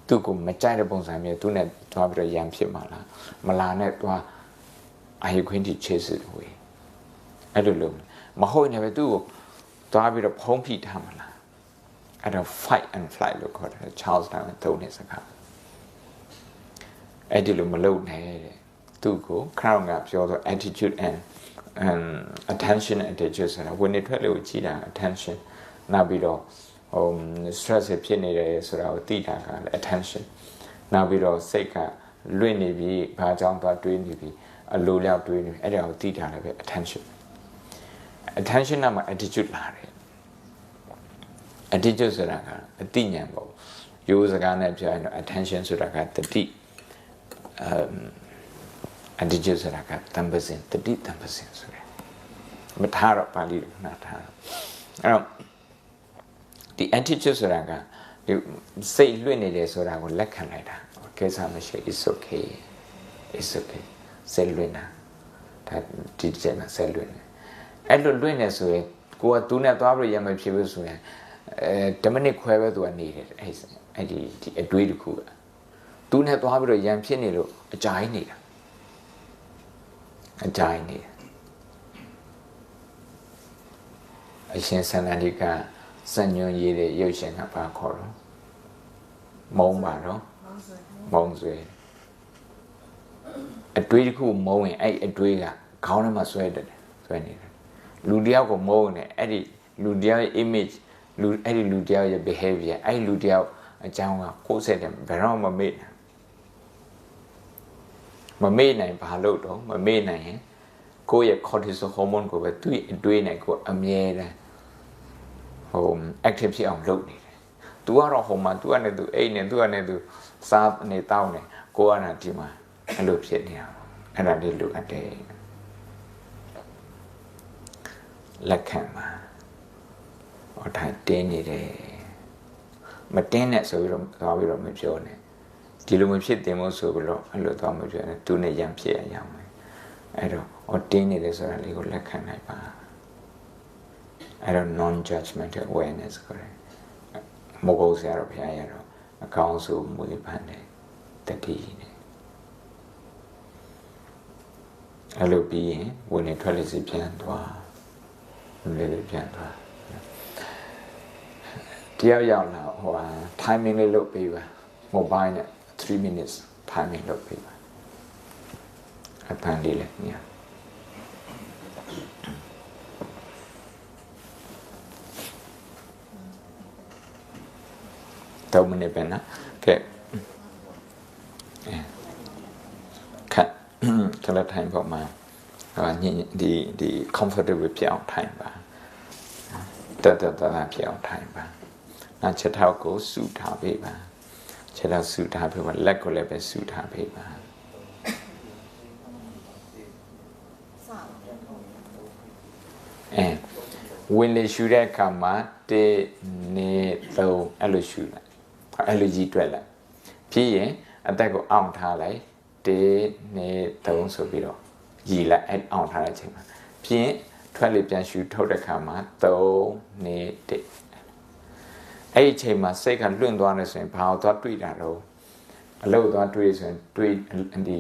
S1: သူကမကြိုက်တဲ့ပုံစံမျိုးသူနဲ့တွားပြီးတော့ရံဖြစ်မှာလားမလာနဲ့တွားအာရုံခွင့်တိ chase it away အဲ့လိုမဟုတ်နေပဲသူ့ကိုတွားပြီးတော့ဖုံးဖိထားမှာလားအဲ့တော့ fight and flight လို့ခေါ်တယ် Charles Darwin သုံးတဲ့စကားအဲ့ဒီလိုမလုပ်နဲ့တဲ့ tu ko crown up your attitude and attention attitude so when it really chi da attention na bi do stress ဖြစ်နေတယ်ဆိုတာကိုသိတာက attention နောက်ပြီးတော့စိတ်ကလွင့်နေပြီဘာကြောင့်သွားတွေးနေပြီအလိုလျောက်တွေးနေပြီအဲ့ဒါကိုသိတာလည်းပဲ attention နောက်မှာ attitude လာတယ် attitude ဆိုတာကအသိဉာဏ်ပေါ့ရိုးစကားနဲ့ပြောရင်တော့ attention ဆိုတာကတတိattitude ဆိုတာကတံပစင်တတိတံပစင်ဆိုတယ်မထားတော့ပါဠိလိုနားထားတော့အဲ့တော့ဒီ attitude ဆိုတာကဒီစိတ်လွင့်နေတယ်ဆိုတာကိုလက်ခံလိုက်တာကိစ္စမရှိ it's okay စိတ်လွင့်တာဒါဒီကျမှစိတ်လွင့်တယ်အဲ့လိုလွင့်နေဆိုရင်ကိုကသူနဲ့သွားပြီးရမဖြစ်ဘူးဆိုရင်10မိနစ်ခွဲပဲသူကနေတယ်အဲ့ဒီအတွေးတစ်ခုကသူနဲ့သွားပြီးတော့ရံဖြစ်နေလို့အကြိုင်းနေတာအရှင်စန္ဒတိကစံညွန်ရေးတဲ့ရုပ်ရှင်ကဘာခေါ်တော့မုံပါတော့မုံဆွဲအတွေးတစ်ခုမုံရင်အဲ့အတွေးကခေါင်းထဲမှာဆွဲနေတယ်လူတယောက်ကိုမုံနေအဲ့ဒီလူတယောက်ရဲ့ image အဲ့ဒီလူတယောက်ရဲ့ behavior အဲ့လူတယောက်အကြောင်းကကိုယ်ဆက်တယ်ဘယ်တော့မှမမေ့နိုင်ဘာလို့တော့မမေ့နိုင်ရင်ကိုယ့်ရဲ့ cortisol hormone ကိုပဲသူ့အတွေးနဲ့ကိုအမြဲတမ်းactive ဖြစ်အောင်လုပ်နေတယ်။ तू ကတော့ဟိုမှာ तू ကနေ तू အိတ်နေ तू ကနေ तू စားနေတောင်းနေကိုကနာဒီမှာအဲ့လိုဖြစ်နေတာ။အဲ့ဒါလေးလိုအပ်တယ်။လက်ခံပါ။ဟောတိုင်းတင်းနေတယ်။မတင်းနဲ့ဆိုပြီးတော့သွားပြီးတော့မပြောနဲ့။ဒီလိုမဖြစ်တင်မို့ဆိုပြီးတော့အဲ့လိုသွားမပြောနဲ့။ तू နဲ့ရံဖြစ်ရအောင်မယ်။အဲ့တော့ဟောတင်းနေတယ်ဆိုတာလေးကိုလက်ခံနိုင်ပါ။ I don't non-judgmental awareness ကိုရမဟုတ်ဆရာတော်ဘုရားရတော့အကောင်းဆုံးမွေးဖန်တဲ့တတိနဲ့အဲ့လိုပြီးရင်ဝင်နေထွက်လေစီပြန်သွားလေပြန်သွားတရားရောက်လာဟို timing လေးလုပ်ပေးပါ mobile နဲ့3 minutes timing လုပ်ပေးပါအပန်းလေးလည်းည3 minutes ပဲနော်ကဲခက်ထိုင်ပေါ့မှာဒီ comfortable ဖြစ်အောင်ထိုင်ပါတဖြစ်အောင်ထိုင်ပါနောက်ချက်ထောက်ကိုဆူထားပေးပါချက်ထောက်ဆူထားပေးပါလက်ကိုလည်းပဲဆူထားပေးပါဝင်လေရှူတဲ့အခါမှာ1 2 3အဲ့လိုရှူလိုက်အဲ့လိုကြီးတွက်လိုက်ပြီးရင်အသက်ကိုအောင့်ထားလိုက်1 2 3ဆိုပြီးတော့ရည်လိုက်အဲ့အောင်ထားတဲ့အချိန်မှာပြီးရင်ထွက်လေပြန်ရှူထုတ်တဲ့ခါမှာ3 2 1အဲ့ဒီအချိန်မှာစိတ်ကလွင့်သွားနေဆိုရင်ဘာလို့သွားတွေးတာတော့အလုတ်သွားတွေးဆိုရင်တွေးဒီ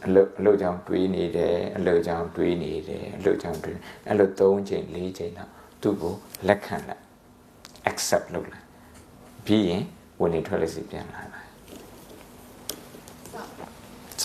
S1: အလုတ်ကြောင့်တွေးနေတယ်အလုတ်ကြောင့်တွေးနေတယ်အလုတ်ကြောင့်တွေးအဲ့လို3ချိန်4ချိန်တော့သူ့ကိုလက်ခံလိုက် accept လုပ်လိုက်ပြီးရင်ဝင်နေထွက်လေစီပြန်လာလိုက်စ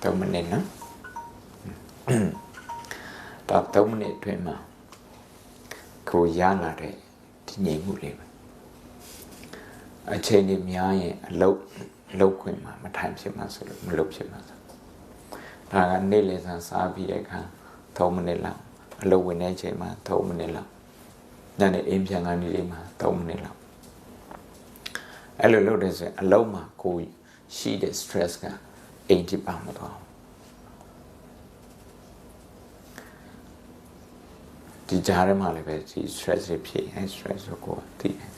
S1: 3 minute နော်ဒါ3 minute အတွင်းမှာကိုရလာတဲ့ဒီငြိမ်မှုလေးပဲအချိန်ကြီးများရင်အလုပ်ခွင့်မှာမထိုင်ဖြစ်မှာဆိုလို့မလုပ်ဖြစ်မှာဆိုဒါကနေ့လည်စာစားပြီးတဲ့အခါ3 မိနစ်လောက်အလုပ်ဝင်တဲ့အချိန်မှာ3 မိနစ်လောက်ညနေအိမ်ပြန်ခါနေလေးမှာ3 မိနစ်လောက်အဲ့လိုလုပ်တဲ့ဆိုရင်အလုပ်မှာကိုရှိတဲ့ stress ကအိမ်တိပါမတော့ဒီကြားထဲမှာလည်းပဲဒီ stress ဖြစ်ရင် stress ကိုသိတယ်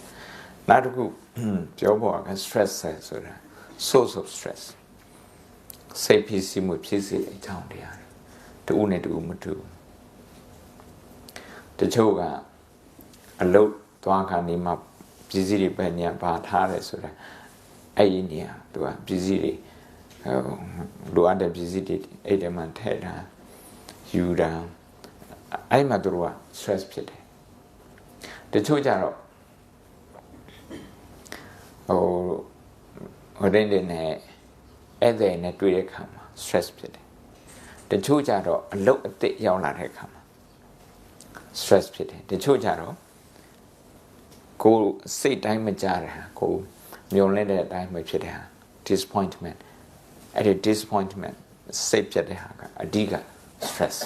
S1: နောက်တစ်ခုပြောဖို့က stress ဆိုတာ source of stress စိတ်ဖြစ်စီမှုဖြစ်စေတဲ့အကြောင်းတရားတူနဲ့တူမတူတချို့ကအလုတ်သွားခါနေမှာပစ္စည်းတွေပဲညာပါထားတယ်ဆိုတာအဲ့ဒီနေရာသူကပစ္စည်းတွေလိုအပ်တဲ့ပစ္စည်းတွေအဲ့ဒီမှာထည့်တာယူတာအဲ့မှာသူက stress ဖြစ်တယ်တချို့ကြတော့ဟိုတဲ့နဲ့အဲ့တဲ့နဲ့တွေ့တဲ့အခါမှာ stress ဖြစ်တယ်တချို့ကြတော့အလုတ်အသစ်ရောက်လာတဲ့အခါမှာ stress ဖြစ်တယ်တချို့ကြတော့ကိုစိတ်တိုင်းမကြတာကိုမျောလင့်တဲ့အတိုင်းမဖြစ်တဲ့ဟာ disappointment အဲ့ဒီ disappointment စိတ်ဖြစ်တဲ့ဟာကအဓိက stress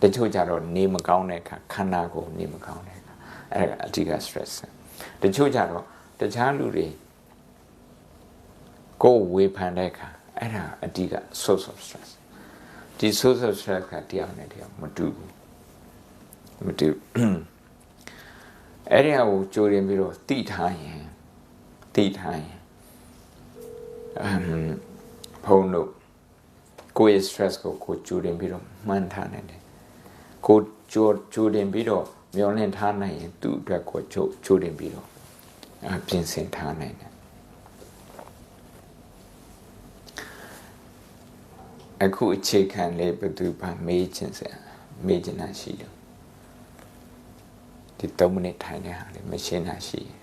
S1: တချို့ကြတော့နေမကောင်းတဲ့အခါခန္ဓာကိုယ်နေမကောင်းတဲ့အခါအဲ့ဒါကအဓိက stress တချို့ကြတော့တခြားလူတွေကိုဝေဖန်တဲ့အခါအဲ့ဒါအဓိက source of stress ဒီ source of stress ကတရားနဲ့တရားမတူဘူးအဲ့ဒီဟာကိုကြိုးရင်ပြီးတော့တိထားရင်ဖုန်းတို့ကိုယ့်ရဲ့ stress ကိုကြိုးရင်ပြီးတော့မှန်းထားနိုင်တယ်ကိုကြိုးရင်ပြီးတော့မျောလင့်ထားနိုင်ရင်သူ့အတွက်ကိုကြိုးရင်ပြီးတော့ပြင်ဆင်ထားနိုင်တယ်အခုအခြေခံလေးဘယ်သူပါမေးချင်တာရှိတယ်ဒီ3 မိနစ်ထိုင်တဲ့ဟာလေးမရှင်းတာရှိတယ်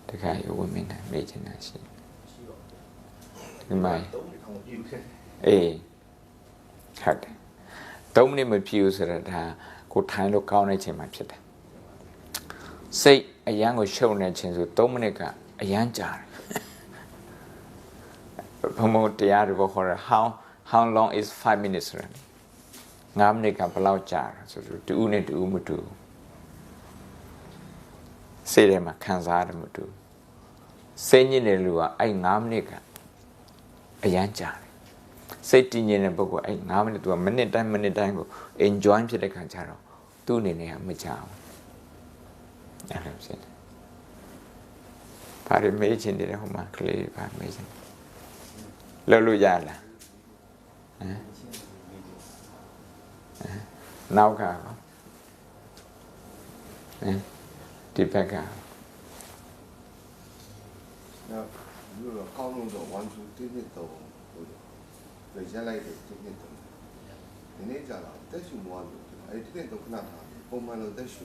S1: တခါရဝမင်းနဲ့မေးချင်တာရှိတယ်ဒီမှာအေးဟုတ်တယ်3 မိနစ်မပြည့်ဘူးဆိုတော့ဒါကိုထိုင်လို့ကောင်းတဲ့ချိန်မှဖြစ်တယ်စိတ်အရန်ကိုရှုပ်နေခြင်းဆို3 မိနစ်ကအရန်ကြာတယ်ဘုံဘတရားတွေခေါ်ရ how long is 5 minutes ဆိုတော့5 မိနစ်ကဘယ်လောက်ကြာလဲဆိုတော့တူနဲ့တူမတူစိတ်ထဲမှာခံစားရတယ်မတူစိတ်ညစ်တဲ့လူကအဲ့5 မိနစ်ကအရန်ကြာတယ်စိတ်တည်ငြိမ်တဲ့ပုဂ္ဂိုလ်အဲ့5 မိနစ်သူကမိနစ်တိုင်းကို enjoy ဖြစ်တဲ့ခါကျတော့သူ့အနေနဲ့မကြောက်အဲ့လိုဖြစ်တယ်ဘာတွေမေးချင်တယ်ဟိုမှာကလေးဘာမေးချင်လောက်လို့ရလားနောက်ကဒီဘက်က
S3: 那如果高中的完全天天都累下来的天天都，你那家了，但是我哎天天都看他，我们都在学。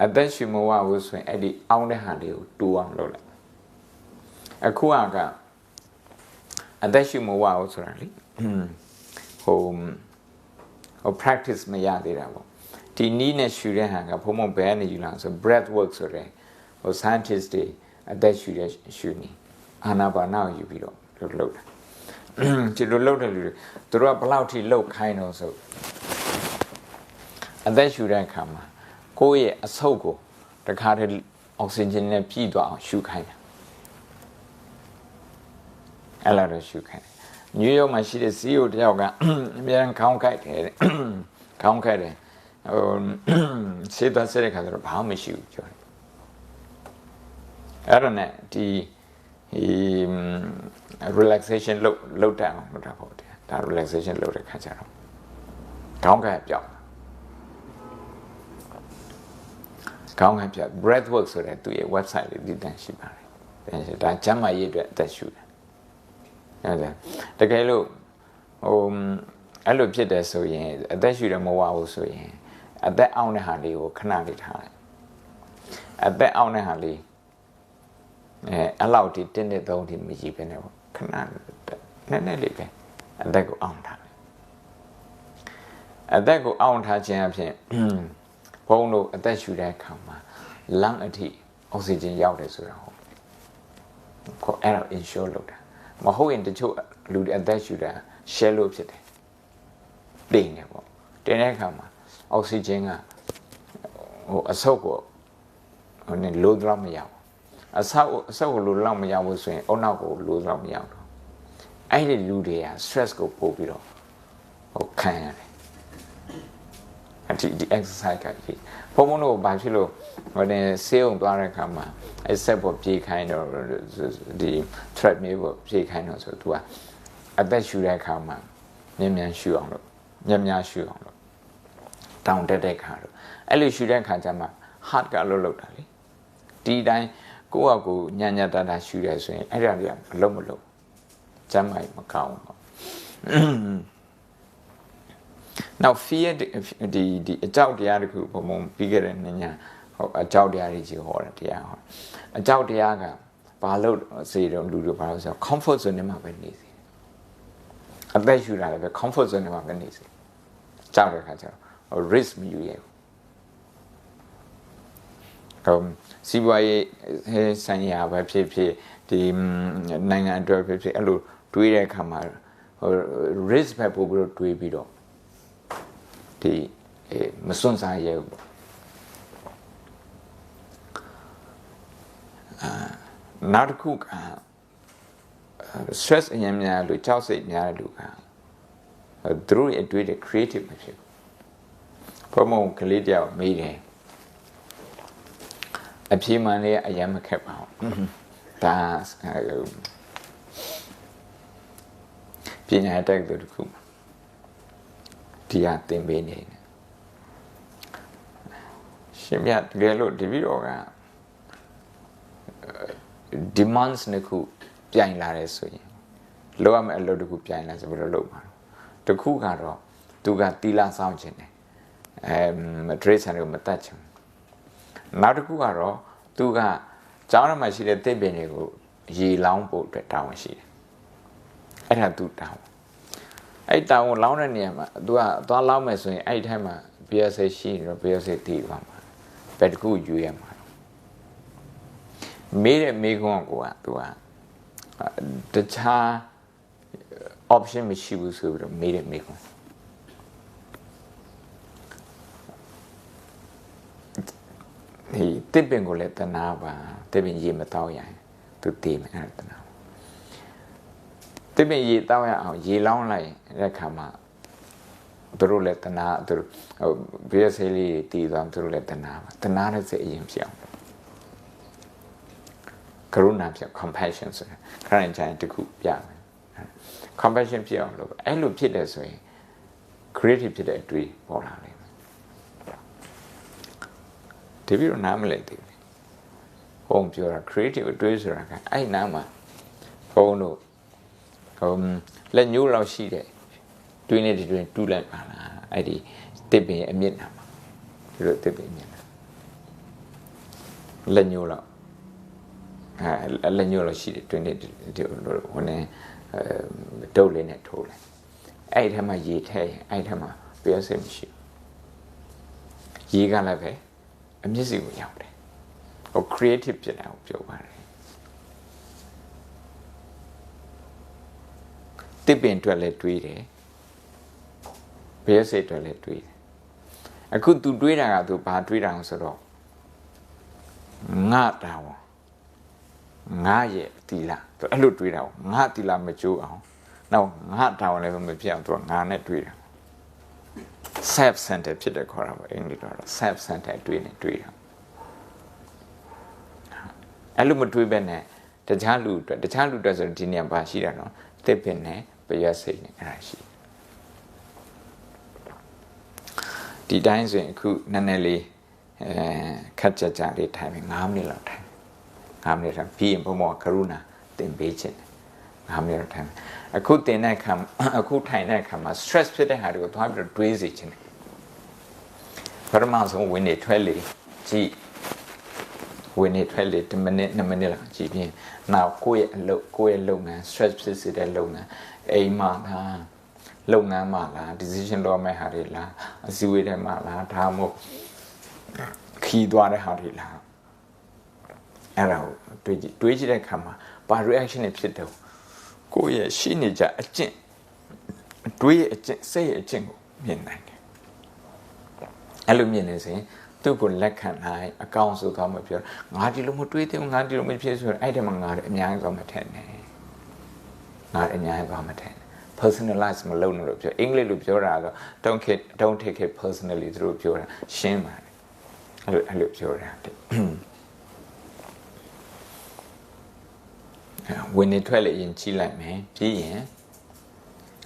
S1: အသက်ရှူမဝဘူးဆိုရင်အဲ့ဒီအောင်းတဲ့ဟာလေးကိုတူအောင်လုပ်လိုက်အခုကအသက်ရှူမဝဘူးဆိုတာလေဟို practice မရသေးတာပေါ့ဒီနီးနဲ့ရှူတဲ့ဟာကဘုံဘယ်နဲ့ယူလာဆို breath work ဆိုတဲ့ဟို scientist တွေအသက်ရှူတဲ့ရှူနေအာနာပါနာကိုယူပြီးတော့လုပ်တာဒီလိုလုပ်တဲ့လူတွေသူတို့ကဘယ်လောက်ထိလုပ်ခိုင်းတော့ဆိုအသက်ရှူတဲ့အခါမှာကိုယ့်ရဲ့အဆုတ်ကိုတခါတည်းအောက်ဆီဂျင်နဲ့ပြည့်သွားအောင်ရှူခိုင်းတာအဲ့လိုတော့ရှူခိုင်းတယ်နယူးယောက်မှာရှိတဲ့ CEO တယောက်ကအများကြီးခေါင်းကိုက်တယ်စေတစတဲ့ခါကျတော့ဘာမှမရှိဘူးပြောတယ်အဲ့ဒါနဲ့ဒီ relaxation လုပ်တယ်အောင်လုပ်တာပေါ့ဒါ relaxation လုပ်တဲ့ခါကျတော့ခေါင်းကိုက်ပြောက်ခေါင်းကိုက်ပြောက် breath work ဆိုတဲ့သူရဲ့ website လေးဒီတန်းရှိပါတယ်ဒါကျမ်းမာရေးအတွက်အသက်ရှူတယ်ဟုတ်တယ်တကယ်လို့အဲ့လိုဖြစ်တယ်ဆိုရင်အသက်ရှူတယ်မဝဘူးဆိုရင်အသက်အောင့်တဲ့ဟာလေးကိုခဏလေးထားလိုက်အသက်အောင့်တဲ့ဟာလေး အဲ့လောက်ဒီတင်းတဲ့သုံးဒီမကြီးပဲနဲ့ပေါ့ခဏနည်းနည်းလေးပဲအသက်ကိုအောင်ထားတယ်အသက်ကိုအောင်ထားခြင်းအဖြစ်ဘုံတို့အသက်ရှူတဲ့အခါမှာလမ်းအထိအောက်ဆီဂျင်ရောက်တယ်ဆိုတာဟုတ်ကိုအဲ့တော့ ensure လုပ်တာမဟုတ်ရင်တချို့လူတွေအသက်ရှူတာ share လို့ဖြစ်တယ်တိမ်နေပေါ့တင်တဲ့အခါမှာအောက်ဆီဂျင်ကဟိုအဆုတ်ကိုဟိုနဲ့လိုတော့မရဘူးအဆုတ်ကိုလိုတော့မရဘူးဆိုရင်အုံနောက်ကိုလိုတော့မရဘူးအဲ့ဒီလူတွေက stress ကိုပို့ပြီးတော့ဟိုခံရတယ်ဒီ exercise ကကြီးဘုံဘုံတို့ဘာဖြစ်လို့ဟိုနဲ့ဆေးုံသွားတဲ့အခါမှာအဲ့ဆက်ပေါ်ပြေးခိုင်းတော့ဒီ treadmill ပေါ်ပြေးခိုင်းတော့ဆိုသူကအသက်ရှူတဲ့အခါမှာမြန်ရှူအောင်လို့များရှူအောင်လို့တောင်တက်တဲ့ခါတော့အဲ့လိုရှူတဲ့အခါကျမှ heart ကလှုပ်တာလေဒီတိုင်းကိုယ့်အကူညံ့တာရှူရဲဆိုရင်အဲ့ဒါတွေကမလုံးကျမ်းမိုက်မကောင်းဘူးNow fear ဒီအကြောက်တရားတခုဘုံပြီးခဲ့တဲ့ညဟုတ်အကြောက်တရားတွေကြီးဟောတယ်တရားဟောအကြောက်တရားကဘာလို့စေတော့လူတို့ဘာလို့ဆို comfort zone နဲ့မှာပဲနေစီအသက်ရှူတာလည်းပဲ comfort zone နဲ့မှာပဲနေစီကြောက်တဲ့ခါကျတော့ risk မယူရဘူးစီးပွားရေးဆိုင်ရာပဲဖြစ်ဒီနိုင်ငံအတွက်ဖြစ်အဲ့လိုတွေးတဲ့အခါမှာ risk ပဲပို့ပြီးတော့တွေးပြီးတော့ဒီမစွန့်စားရဘူးနောက်တစ်ခုက stress အရင်များလို့ကြောက်စိတ်များတဲ့လူကသူတို့ရဲ့အတွေ့အကြုံ creative မဖြစ်ဘူးဘုံကလေးတယောက်မေးတယ်အပြေမှန်လေးအရင်မခက်ပါဘူးဒါပညာတတ်သူတစ်ခုဒီဟာသင်ပေးနေတယ်ရှင်ပြတကယ်လို့ဒီဗီဒီယိုက demands နှစ်ခုပြိုင်လာတယ်ဆိုရင်လောက်ရမယ့်အလုပ်တစ်ခုပြိုင်လာဆိုပြီးတော့လုပ်ပါတော့တစ်ခုကတော့သူကတီလာဆောင်ခြင်းတယ်မဒရိတ်ဆန်ကိုမတတ်ချင်နောက်တစ်ခုကတော့သူကကျောင်းထဲမှာရှိတဲ့တစ်ပင်တွေကိုရေလောင်းဖို့အတွက်တာဝန်ရှိတယ်အဲ့ဒါသူတာဝန်အဲ့တောင်ကိုလောင်းတဲ့နေရာမှာသူကသွားလောင်းမယ်ဆိုရင်အဲ့ထိုင်းမှာ BSA ရှိနေတော့ BSA တည်ပါမှာဘယ်တစ်ခုယူရမှာမေးတဲ့မေးခွန်းကသူကတခြား option မရှိဘူးဆိုပြီးတော့မေးတဲ့မေးခွန်းဒီတစ်ပင်ကိုလည်းတနာပါတစ်ပင်ရေမတောက်ရရင်သူတည်မယ်အဲ့ဒါတနာတစ်ပင်ရေတောက်ရအောင်ရေလောင်းလိုက်တဲ့ခါမှာသူတို့လည်းတနာသူတို့ဟို BSA လေးတည်သွားသူတို့လည်းတနာပါတနာတဲ့စိတ်အရင်ဖြစ်အောင်ကရုဏာဖြစ် compassion ဆိုတာခရစ်ယာန်တခုပြမယ် compassion ဖြစ်အောင်လို့အဲ့လိုဖြစ်တယ်ဆိုရင် creative ဖြစ်တဲ့အတွေ့ပေါ်လာလိမ့်မယ်ဒီပြီးတော့နားမလည်သေးဘူးဘုံပြောတာ creative အတွေ့ဆိုတာကအဲ့နားမှာဘုံတို့လက်ညှိုးလောက်ရှိတဲ့တွင်းနဲ့တွင်းတူးလိုက်ပါလားအဲ့ဒီတစ်ပင်အမြင့်နာမှာဒီလိုတစ်ပင်မြင့်နာလက်ညှိုးလောက်လက်ညှိုးလောက်ရှိတဲ့တွင်းနဲ့ဟိုနေဒုတ်လေးနဲ့ထိုးလိုက်အဲ့ဒီထဲမှာရေထည့်ရင်အဲ့ဒီထဲမှာပြောစင်မရှိဘူးရေကလည်းပဲအမျက်စိကိုရောက်တယ်ဟို creative ဖြစ်တာကိုပြောပါတယ်တစ်ပင်အတွက်လည်းတွေးတယ်ဘယ်စိတ်အတွက်လည်းတွေးတယ်အခု तू တွေးတာက तू ဘာတွေးတာလဲဆိုတော့ငါတာဝငါရဲ့တီလာ तू အဲ့လိုတွေးတာငါတီလာမကြိုးအောင်နောက်ငါတာဝလည်းမဖြစ်အောင် तू ငါနဲ့တွေးတာ self center ဖြစ်တယ်ခေါ်တာပေါ့အင်္ဂလိပ်တော့ self center တွေးနေတွေးတာအဲ့လိုမတွေးဘဲနဲ့တခြားလူအတွက်ဆိုဒီနေရာပါရှိတာနော်တစ်ပင်နဲ့ပရွက်စိတ်နဲ့အဲ့ဒါရှိဒီတိုင်းဆိုရင်အခုနည်းနည်းလေးခက်ကြလေးထိုင်ပြီ9မိနစ်လောက်ထိုင်9မိနစ်ထိုင်ပြီးရင်ဘုံဘကရုဏာတင်ပေးခြင်း9မိနစ်လောက်ထိုင်အခုတင်တဲ့အခါအခုထိုင်တဲ့အခါမှာ stress ဖြစ်တဲ့ဟာတွေကိုသွားပြီးတော့တွေးစေခြင်းပထမဆုံးဝင်နေထွက်လေကြည့် ဝင်နေထွက်လေ10မိနစ်2မိနစ်လောက်ကြည့်ပြီးနောက်ကိုယ့်ရဲ့လုပ်ငန်း stress ဖြစ်စေတဲ့လုပ်ငန်းအိမ်မှာလားလုပ်ငန်းမှာလား decision လုပ်မဲ့ဟာတွေလားအစည်းအဝေးတွေမှာလားဒါမှမဟုတ်ခီးသွားတဲ့ဟာတွေလားအဲ့ဒါကိုတွေးကြည့်တဲ့အခါမှာဘာ reaction တွေဖြစ်တယ်ကိုယ့်ရဲ့ရှိနေကြအကျင့်တွေးရဲ့အကျင့်စိတ်ရဲ့အကျင့်ကိုမြင်နိုင်တယ်အဲ့လိုမြင်နေစဉ်သူ့ကိုလက်ခံနိုင်အကောင့်ဆိုတော့မပြောငါဒီလိုမတွေးသေးဘူးငါဒီလိုမဖြစ်ဆိုရင်အဲ့ဒီမှာငါအများကြီးသွားမထက်နဲ့ငါအများကြီးသွားမထက် personalize မလုပ်နဲ့လို့ပြောအင်္ဂလိပ်လိုပြောတာတော့ don't take it personally သူတို့ပြောတာရှင်းပါတယ်အဲ့လိုပြောတာဝင်နေထွက်လေရင်ကြီးလိုက်မယ်ပြီးရင်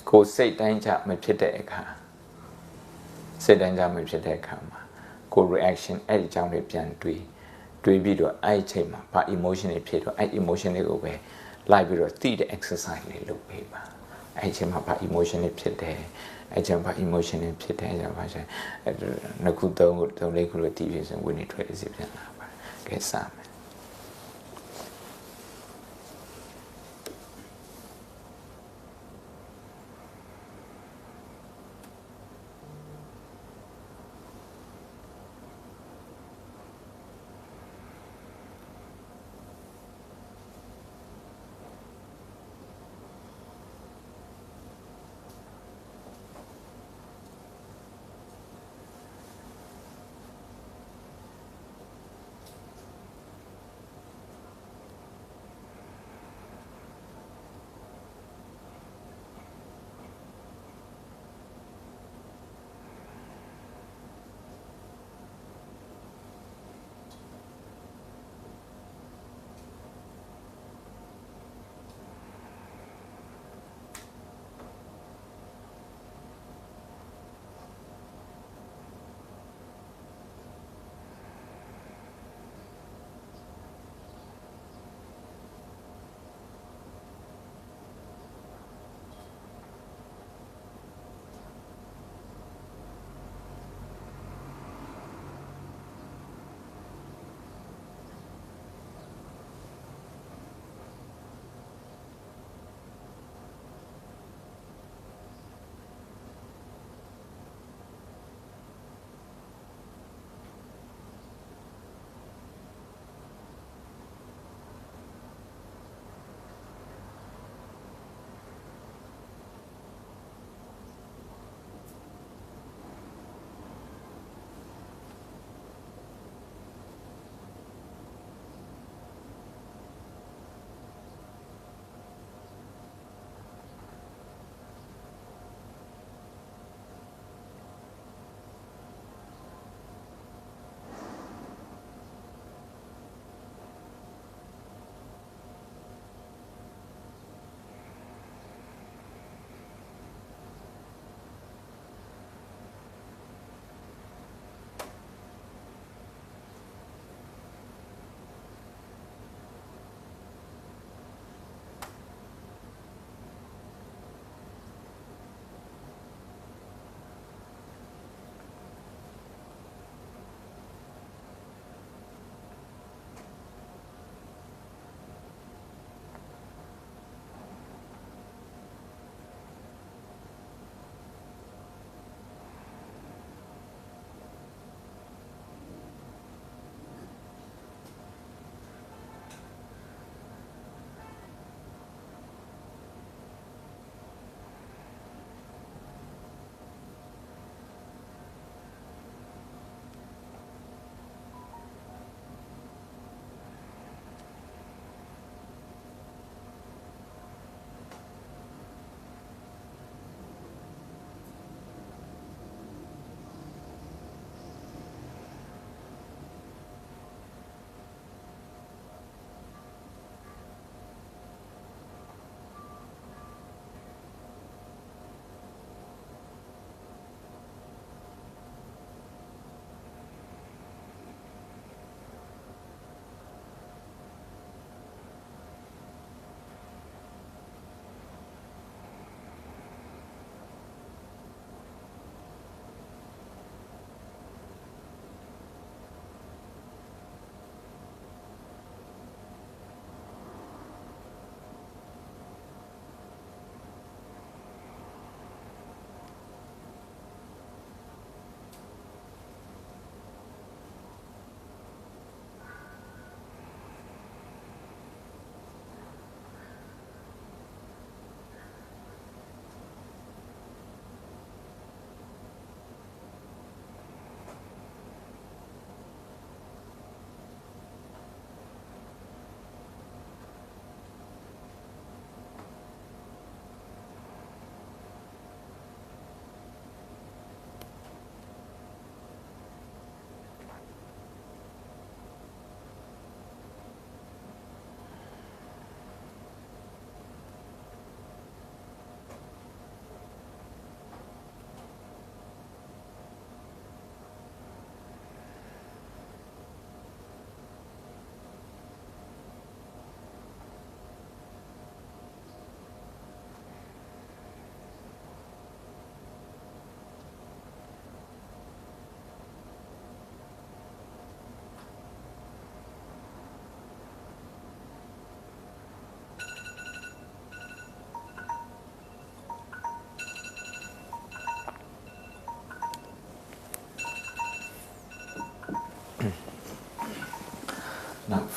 S1: ကိုယ်စိတ်တိုင်းကြမဖြစ်တဲ့အခါစိတ်တိုင်းကြမဖြစ်တဲ့အခါမှာကို reaction အဲ့ဒီအကြောင်းတွေပြန်တွေးပြီးတော့အဲ့အချိန်မှာဘာ emotion တွေဖြစ်တော့အဲ့ emotion တွေကိုပဲလိုက်ပြီးတော့သိတဲ့ exercise လေးလုပ်ပေးပါအဲ့အချိန်မှာဘာ emotion တွေဖြစ်တယ်အဲ့အချိန်ဘာ emotion တွေဖြစ်တယ်ဆိုတော့ဘာလဲနှစ်ခုသုံးလေးခုလို့တည်ပြီးဆိုဝင်နေထွက်စီပြန်လာပါကဲစမယ်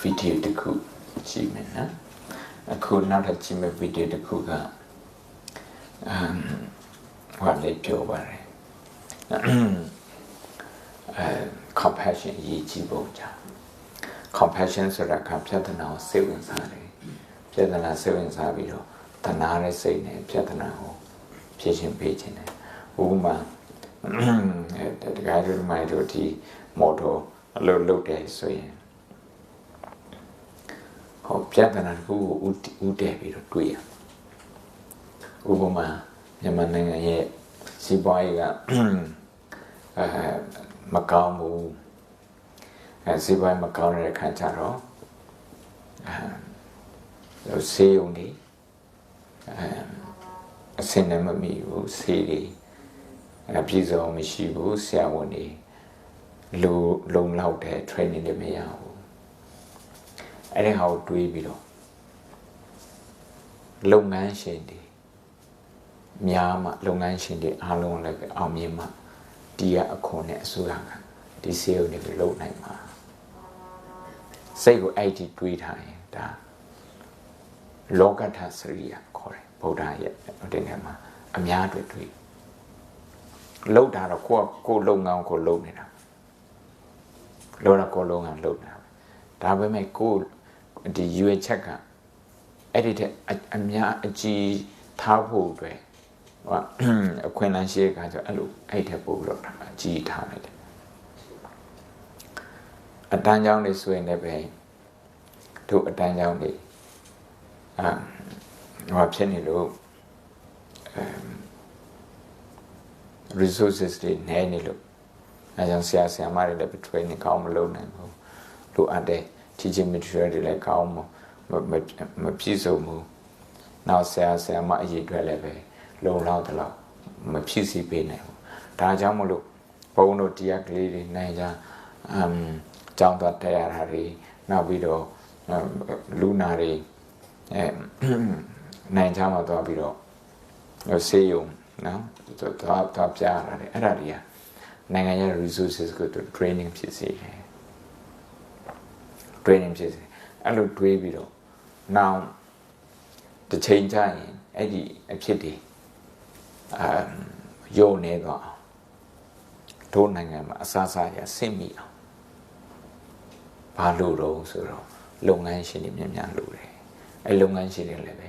S1: video တစ်ခုကြည့်မယ်နော်အခုနောက်ထပ်ကြည့်မယ့် video တစ်ခုကဘာလဲပြောပါလဲcompassion ရည်ကြည်ပုံကြောင့် compassion ဆိုတာကပြဿနာကိုစိတ်ဝင်စားတယ်ပြဿနာစိတ်ဝင်စားပြီးတော့တနာတဲ့စိတ်နဲ့ပြဿနာကိုဖြေရှင်းပေးခြင်းတယ်ဥပမာတကယ်လို့မိုင်းတို့ဒီမော်တော်အလုပ်လုပ်တယ်ဆိုရင်ဟောပြဿနာကိုဦးတည်ပြီးတော့တွေးရဥပမာမြန်မာနိုင်ငံရဲ့စီးပွားရေးကမကောင်းဘူးစီးပွားရေးမကောင်းတဲ့အခါကျတော့ဆေးရုံတွေအစင်းနဲ့မမီဘူးဆေးတွေပြည်စုံမရှိဘူးဆရာဝန်တွေလုံလောက်တဲ့ training တွေမရဘူးအဲ့ဒီဟာကိုတွေးပြီးတော့လုပ်ငန်းရှင်တွေများမှလုပ်ငန်းရှင်တွေအားလုံးလည်းပဲအောင်မြင်မှဒီကအခွန်နဲ့အစိုးရကဒီဆေးရုံတွေကိုလုပ်နိုင်မှာစိတ်ကိုအဲ့ဒီတွေးထားရင်ဒါလောကထစရိယခေါ်တယ်ဗုဒ္ဓရဲ့ဒီနေ့မှာအများတွေတွေးလောက်တာတော့ကိုလုပ်ငန်းကိုလုပ်နေတာလောကကိုလုပ်ငန်းလုပ်နေတာဒါပေမဲ့ကိုဒီရွေချက်ကအဲ့ဒီတဲ့အများအကြီးထားဖို့အတွက်ဟိုအခွင့်အလမ်းရှိတဲ့အခါကျအဲ့လိုအဲ့ထက်ပို့ပြီးတော့အကြီးထားလိုက်တယ်အတန်းကြောင်းတွေဆိုရင်လည်းပဲတို့အတန်းကြောင်းတွေဟိုဖြစ်နေလို့resources တွေနည်းနေလို့အဲကြောင့်ဆရာမတွေလည်း training ကောင်းမလုပ်နိုင်ဘူးလိုအပ်တဲ့ teaching material တွေလည်းကောင်းမပြည့်စုံဘူးနောက်ဆရာမအရေးအတွက်လည်းပဲလုံလောက်တော့မဖြစ်စီပေးနိုင်ဘူးဒါကြောင့်မလို့ဘုန်းတို့တရားကလေးတွေနိုင်ကြကျောင်းသွားတက်ရတာတွေနောက်ပြီးတော့လူနာတွေနိုင်ကြမှာသွားပြီးတော့ဆေးရုံနော်သွားပြရတယ်အဲ့ဒါတွေကနိုင်ငံရဲ့ resources ကို training ဖြစ်စေတယ် training ဖြစ်စေအဲ့လိုတွေးပြီးတော့နောက်တစ်ချိန်ကျရင်အဲ့ဒီအဖြစ်တွေယုံနေတော့တို့နိုင်ငံမှာအစားစားရဆင့်မိအောင်ဘာလို့တော့ဆိုတော့လုပ်ငန်းရှင်တွေများလို့တယ်အဲ့လုပ်ငန်းရှင်တွေလည်းပဲ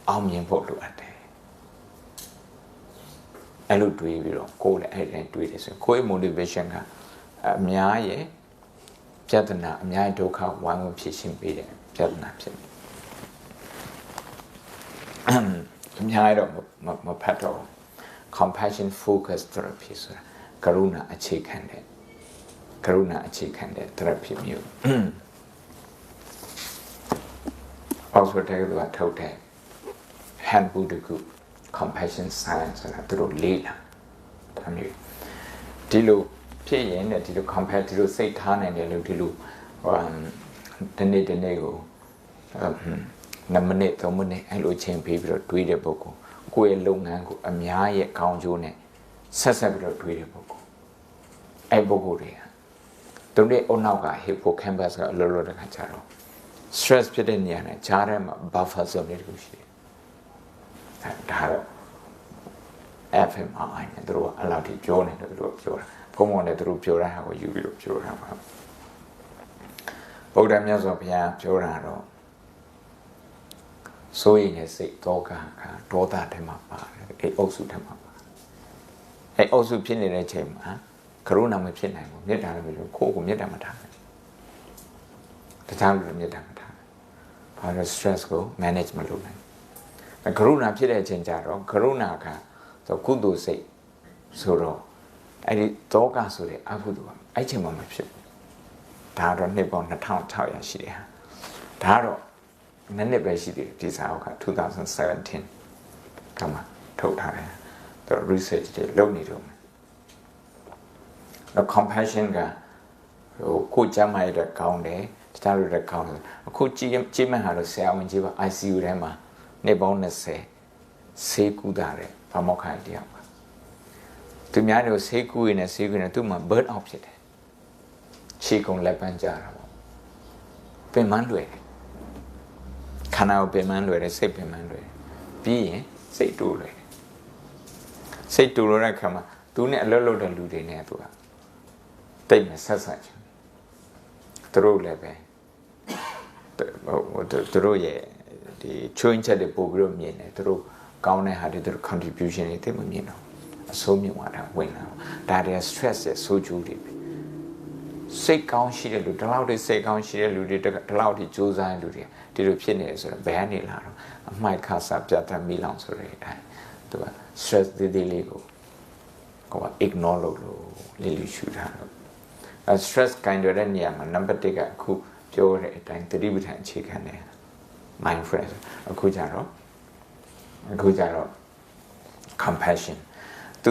S1: အောင်မြင်ဖို့လိုအပ်တယ်အဲ့လိုတွေးပြီးတော့ကိုယ်လည်းအဲ့ဒါတွေးတယ်ဆိုရင်ကိုယ် motivation ကအများရဲ့ပြဿနာအများဒုက္ခဝိုင်းဝန်းဖြေရှင်းပေးတဲ့ပြဿနာဖြစ်တယ်အများတော့မဖတ်တော့ compassion focused therapy ဆိုတာကရုဏာအခြေခံတဲ့ therapy မျိုးalso တဲ့ကထုတ်တဲ့ handbook တခု compassion science ဆိုတာသူတို့လေးလာဒါမျိုးဒီလိုဖြစ်ရင်လည်းဒီလို compare ဒီလိုစိတ်ထားနိုင်တယ်လို့ဒီလိုဒီနေ့ကို2မိနစ်3မိနစ်အဲ့လိုချိန်ပေးပြီးတော့တွေးတဲ့ပုဂ္ဂိုလ်ကိုယ့်ရဲ့လုပ်ငန်းကိုအများရဲ့ကောင်းကျိုးနဲ့ဆက်ပြီးတော့တွေးတဲ့ပုဂ္ဂိုလ်အဲ့ပုဂ္ဂိုလ်တွေကသူတို့အနောက်က hippocampus ကအလိုလိုတခါကြတော့ stress ဖြစ်တဲ့နေရာနဲ့ကြားထဲမှာ buffer zone တွေတခုရှိတယ်ဒါတော့ FMRI နဲ့သူတို့ကအလောက်ထိပြောနေတယ်သူတို့ပြောတာဘုံဘုံနဲ့သူတို့ပြောတာဟာကိုယူပြီးတော့ပြောတာပါဗုဒ္ဓမြတ်စွာဘုရားပြောတာတော့ဆိုရင်လည်းစိတ်တောကဒေါသထဲမှာပါတယ်အဲ့အုပ်စုထဲမှာပါအဲ့အုပ်စုဖြစ်နေတဲ့အချိန်မှာကရုဏာမဖြစ်နိုင်ဘူးမေတ္တာလည်းမဖြစ်ဘူးကိုယ့်ကိုမေတ္တာမထားနိုင်တခြားလူတွေမေတ္တာမထားနိုင်ဘာလို့ stress ကို manage မလုပ်နိုင်ကရုဏာဖြစ်တဲ့အချိန်ကျတော့ကရုဏာကကုသိုလ်စိတ်ဆိုတော့အဲ့ဒီတောကဆိုတဲ့အကုသိုလ်ကအဲ့ချိန်မှမဖြစ်ဘူးဒါတော့နှစ်ပေါင်း2600ရှိတယ်ဟာဒါတော့နည်းနည်းပဲရှိတယ်ဒီစာအုပ်က2017ကမှထုတ်ထားတယ်သူ research တွေလုပ်နေတော့တော့ compassion ကကိုကြမ်းမိုက်တဲ့ကောင်းတယ်တခြားလူတွေကောင်းတယ်အခုကြည့်မှဟာလို့ဆရာဝန်ကြီးပါ ICU ထဲမှာနှစ်ပေါင်း20ဆေးကူတာတဲ့ဘာမောက်ခိုင်တယောက်ပါသူများတို့ဆေးကူရင်းနဲ့သူ့မှာ burn out ဖြစ်တယ်ခြေကုံလက်ပန်းကြတာပေါ့ဘ င်မန်းလွယ်ခန္ဓာကိုပင်မန်းလွယ်တယ်စိတ်ပင်မန်းလွယ်ပြီးရင်စိတ်တူလွယ်စိတ်တူလို့တဲ့ခါမှာသူနဲ့အလွတ်လွတ်တဲ့လူတွေနဲ့သူကတိတ်နဲ့ဆက်ဆက်ချင်သူတို့လည်းပဲသူတို့ရဲ့ဒီချွင်းချက်တွေပို့ပြီးတော့မြင်တယ်သူတို့ကောင်းတဲ့ဟာတွေသူတို့ contribution တွေတိတ်မမြင်တော့အဆုံးမြင်သွားတာဝင်လာဒါတွေ stress ရဲ့ဆိုးကျိုးတွေစိတ်ကောင်းရှိတဲ့လူဒီလောက်တွေစိတ်ကောင်းရှိတဲ့လူတွေဒီလောက်ထိကြိုးစားတဲ့လူတွေဒီလိုဖြစ်နေတယ်ဆိုတော့ဘယ်ကနေလာတော့အမိုက်ခါစားပြတ်တတ်မိလောင်ဆိုတဲ့အတိုင်းသူက stress တွေလေးကိုignore လုပ်လို့လေးလေးရှူထားတော့ stress ကိုင်တွယ်တဲ့နေရာမှာ number 1ကအခုပြောတဲ့အတိုင်းသတိပဋ္ဌာန်အခြေခံတယ် mindfulness အခုကြတော့ compassion သူ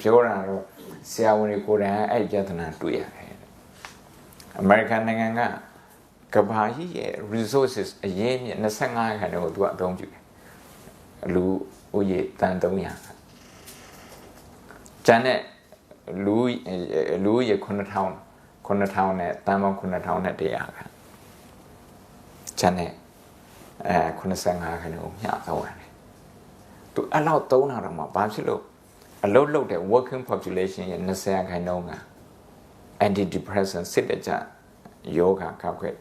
S1: ပြောတာတော့ဆရာဝန်တွေကိုယ်တိုင်အဲ့ပြဿနာတွေ့ရတယ်အမေရိကန်နိုင်ငံကကမ္ဘာကြီးရဲ့ resources အရေးမြစ်25ခန်းတွေကိုသူကအသုံးပြုတယ်လူဦးရေတန်300ကျန်တဲ့လူဦးရေ9000နဲ့တန်ပေါင်း9000နဲ့100ခန်းကျန်တဲ့85ခန်းကိုမျှသုံးရတယ်သူအဲ့လောက်သုံးတာတော့မှဘာဖြစ်လို့အလုပ်လုပ်တဲ့ working population ရဲ့20ခန်းလုံးက antidepressant စစ်တဲ့ကြယောဂကောက်ွယ်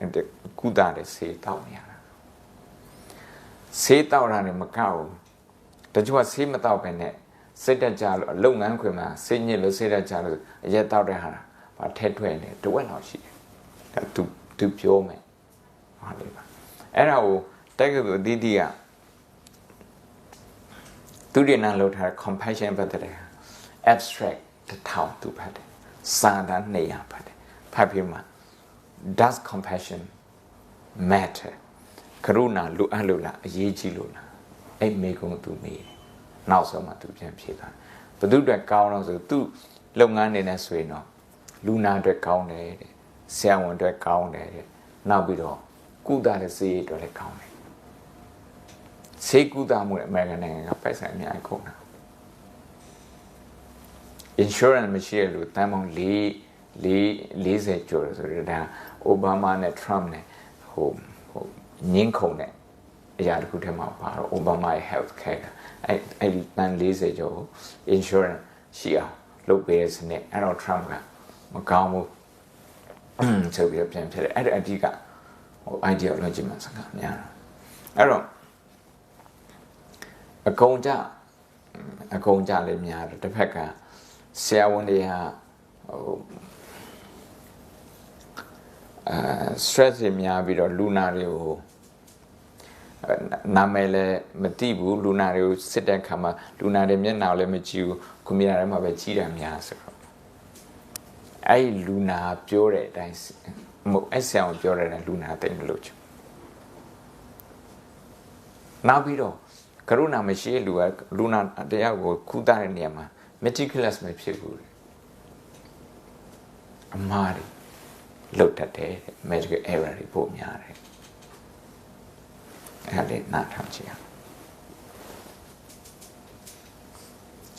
S1: ကုသတဲ့ဆေးတောက်နေရတာဆေးတောက်တာနဲ့မကောက်ဘူးတချို့ကဆေးမတောက်ပဲနဲ့စစ်တဲ့ကြလို့လုပ်ငန်းခွင်မှာဆေးညစ်လို့ဆေးတဲ့ကြလို့အရက်တောက်တဲ့ဟာဘာထဲထွက်နေတဝက်လောက်ရှိတယ်ဒါသူပြောမယ်ဟာလေပါအဲ့ဒါကိုတက်ကသူအသီးသီးကသူတွေနာလောက်ထား compassion ပတ်တဲ့ abstract 1000သူဖတ်တယ်စာတန်း200ဖတ်တယ်ဖတ်ပြီးမှ does compassion matter ကရုဏာလူအပ်လို့လားအရေးကြီးလို့လားအဲ့မိကုံသူမေးတယ်နောက်ဆုံးမှသူပြန်ဖြေတာဘသူတွေကောင်းတော့ဆိုသူလုပ်ငန်းနေနဲ့ဆိုရင်တော့လူနာတွေကောင်းတယ်တဲ့ဆရာဝန်တွေကောင်းတယ်တဲ့နောက်ပြီးတော့ကုသတဲ့ဆေးတွေလည်းကောင်းတယ်ဆေးကုသမှုနဲ့အမေရိကန်နိုင်ငံကပိုက်ဆိုင်အများကြီးကုန်တာ insurance မရှိရလို့တန်ပေါင်း40ကျော်ဆိုတော့ဒါအိုဘားမားနဲ့ Trump နဲ့ဟိုညင်းခုန်တဲ့အရာတစ်ခုထဲမှာပါတော့ Obama ရဲ့ health care အဲ့ဒီတန်40ကျော် insurance ရှိအောင်လုပ်ပေးတဲ့စနစ်အဲ့တော့ Trump ကမကောင်းဘူးဆိုပြီးပြန်ဖြစ်တယ်အဲ့ဒါအဓိကideology မှာစကားများတာအဲ့တော့အကုန်ကြလည်းများတယ်တစ်ဖက်ကဆရာဝန်တွေဟာstress တွေများပြီးတော့လူနာတွေကိုနာမည်လည်းမသိဘူးလူနာတွေကိုစစ်တဲ့ခါမှာလူနာတွေမျက်နှာလည်းမကြည့်ဘူးကွန်ပျူတာထဲမှာပဲကြည့်တာများဆိုတော့အဲ့လူနာပြောတဲ့အတိုင်းအဲ့ဆရာဝန်ပြောတဲ့အတိုင်းလူနာသိမလို့ချင်နောက်ပြီးတော့ကရုဏာမရှိတဲ့လူကလူနာတရားကိုကုသတဲ့နေရာမှာ meticulous မဖြစ်ဘူးအမှားတွေလုပ်တတ်တယ် medical error တွေပိုများတယ်အဲ့ဒါနားထောင်ကြည့်အောင်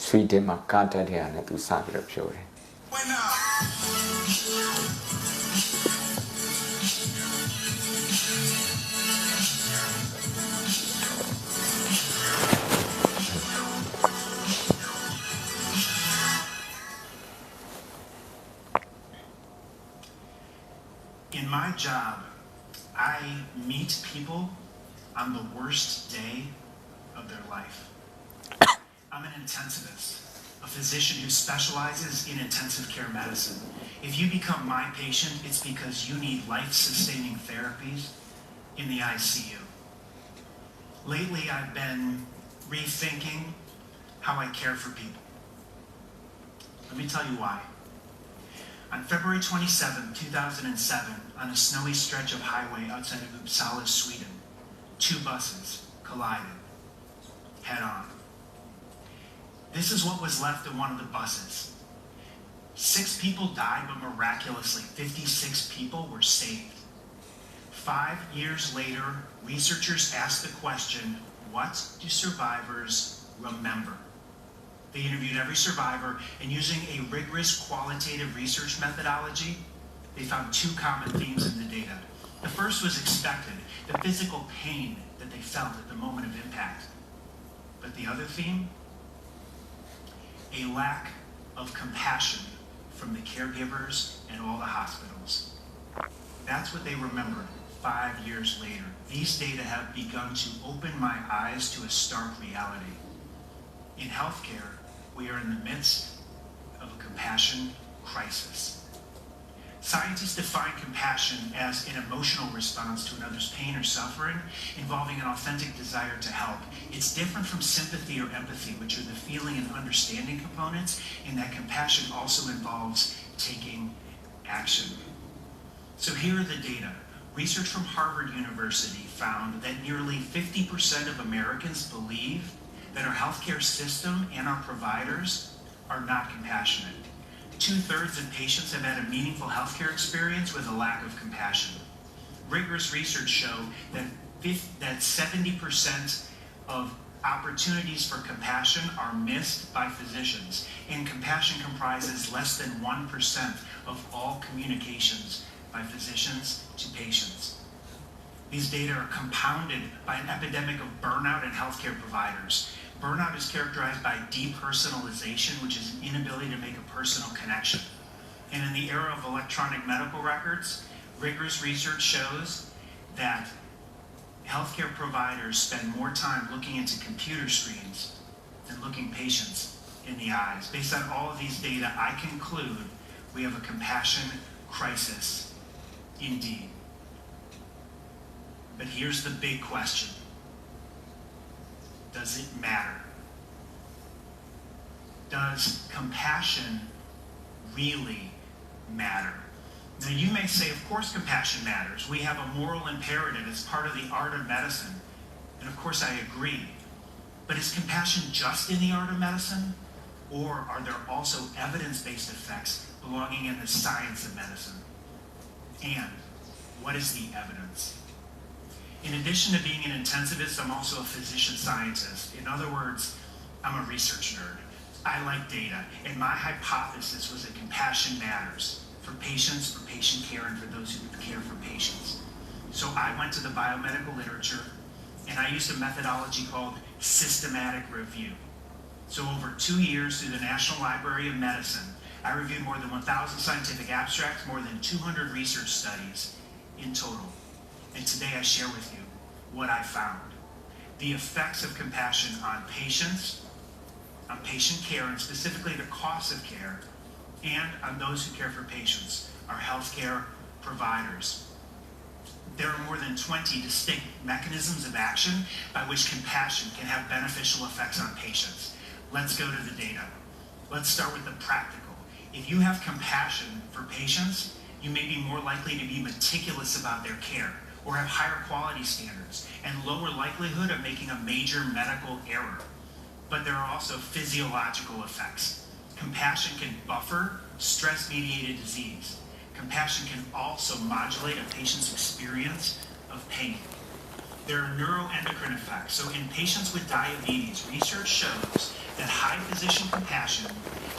S1: ဆွီဒင်မှာကားတက်တဲ့အနေနဲ့သူစပြီးတော့ပြောတယ်
S4: In my job, I meet people on the worst day of their life. I'm an intensivist, a physician who specializes in intensive care medicine. If you become my patient, it's because you need life-sustaining therapies in the ICU. Lately, I've been rethinking how I care for people. Let me tell you why. On February 27, 2007, on a snowy stretch of highway outside of Uppsala, Sweden, 2 buses collided head-on. This is what was left of one of the buses. 6 people died, but miraculously, 56 people were saved. 5 years later, researchers asked the question, what do survivors remember? They interviewed every survivor, and using a rigorous qualitative research methodology, they found two common themes in the data. The first was expected, the physical pain that they felt at the moment of impact. But the other theme, a lack of compassion from the caregivers and all the hospitals. That's what they remembered 5 years later. These data have begun to open my eyes to a stark reality. In healthcare, we are in the midst of a compassion crisis. Scientists define compassion as an emotional response to another's pain or suffering involving an authentic desire to help. It's different from sympathy or empathy, which are the feeling and understanding components, in that compassion also involves taking action. So here are the data. Research from Harvard University found that nearly 50% of Americans believe that our healthcare system and our providers are not compassionate. 2/3 of patients have had a meaningful healthcare experience with a lack of compassion. Rigorous research show that 70% of opportunities for compassion are missed by physicians, and compassion comprises less than 1% of all communications by physicians to patients. These data are compounded by an epidemic of burnout in healthcare providers. Burnout is characterized by depersonalization, which is an inability to make a personal connection. And in the era of electronic medical records, rigorous research shows that healthcare providers spend more time looking into computer screens than looking patients in the eyes. Based on all of these data, I conclude we have a compassion crisis indeed. But here's the big question. Does it matter? Does compassion really matter? Now you may say, of course compassion matters. We have a moral imperative. It's part of the art of medicine. And of course I agree. But is compassion just in the art of medicine? Or are there also evidence-based effects belonging in the science of medicine? And what is the evidence? In addition to being an intensivist, I'm also a physician scientist. In other words, I'm a research nerd. I like data, and my hypothesis was that compassion matters for patients, for patient care, and for those who care for patients. So I went to the biomedical literature, and I used a methodology called systematic review. So over 2 years through the National Library of Medicine, I reviewed more than 1,000 scientific abstracts, more than 200 research studies in total. And today I share with you what I found. The effects of compassion on patients, on patient care, and specifically the cost of care, and on those who care for patients, our healthcare providers. There are more than 20 distinct mechanisms of action by which compassion can have beneficial effects on patients. Let's go to the data. Let's start with the practical. If you have compassion for patients, you may be more likely to be meticulous about their care, or have higher quality standards, and lower likelihood of making a major medical error. But there are also physiological effects. Compassion can buffer stress-mediated disease. Compassion can also modulate a patient's experience of pain. There are neuroendocrine effects. So in patients with diabetes, research shows that high physician compassion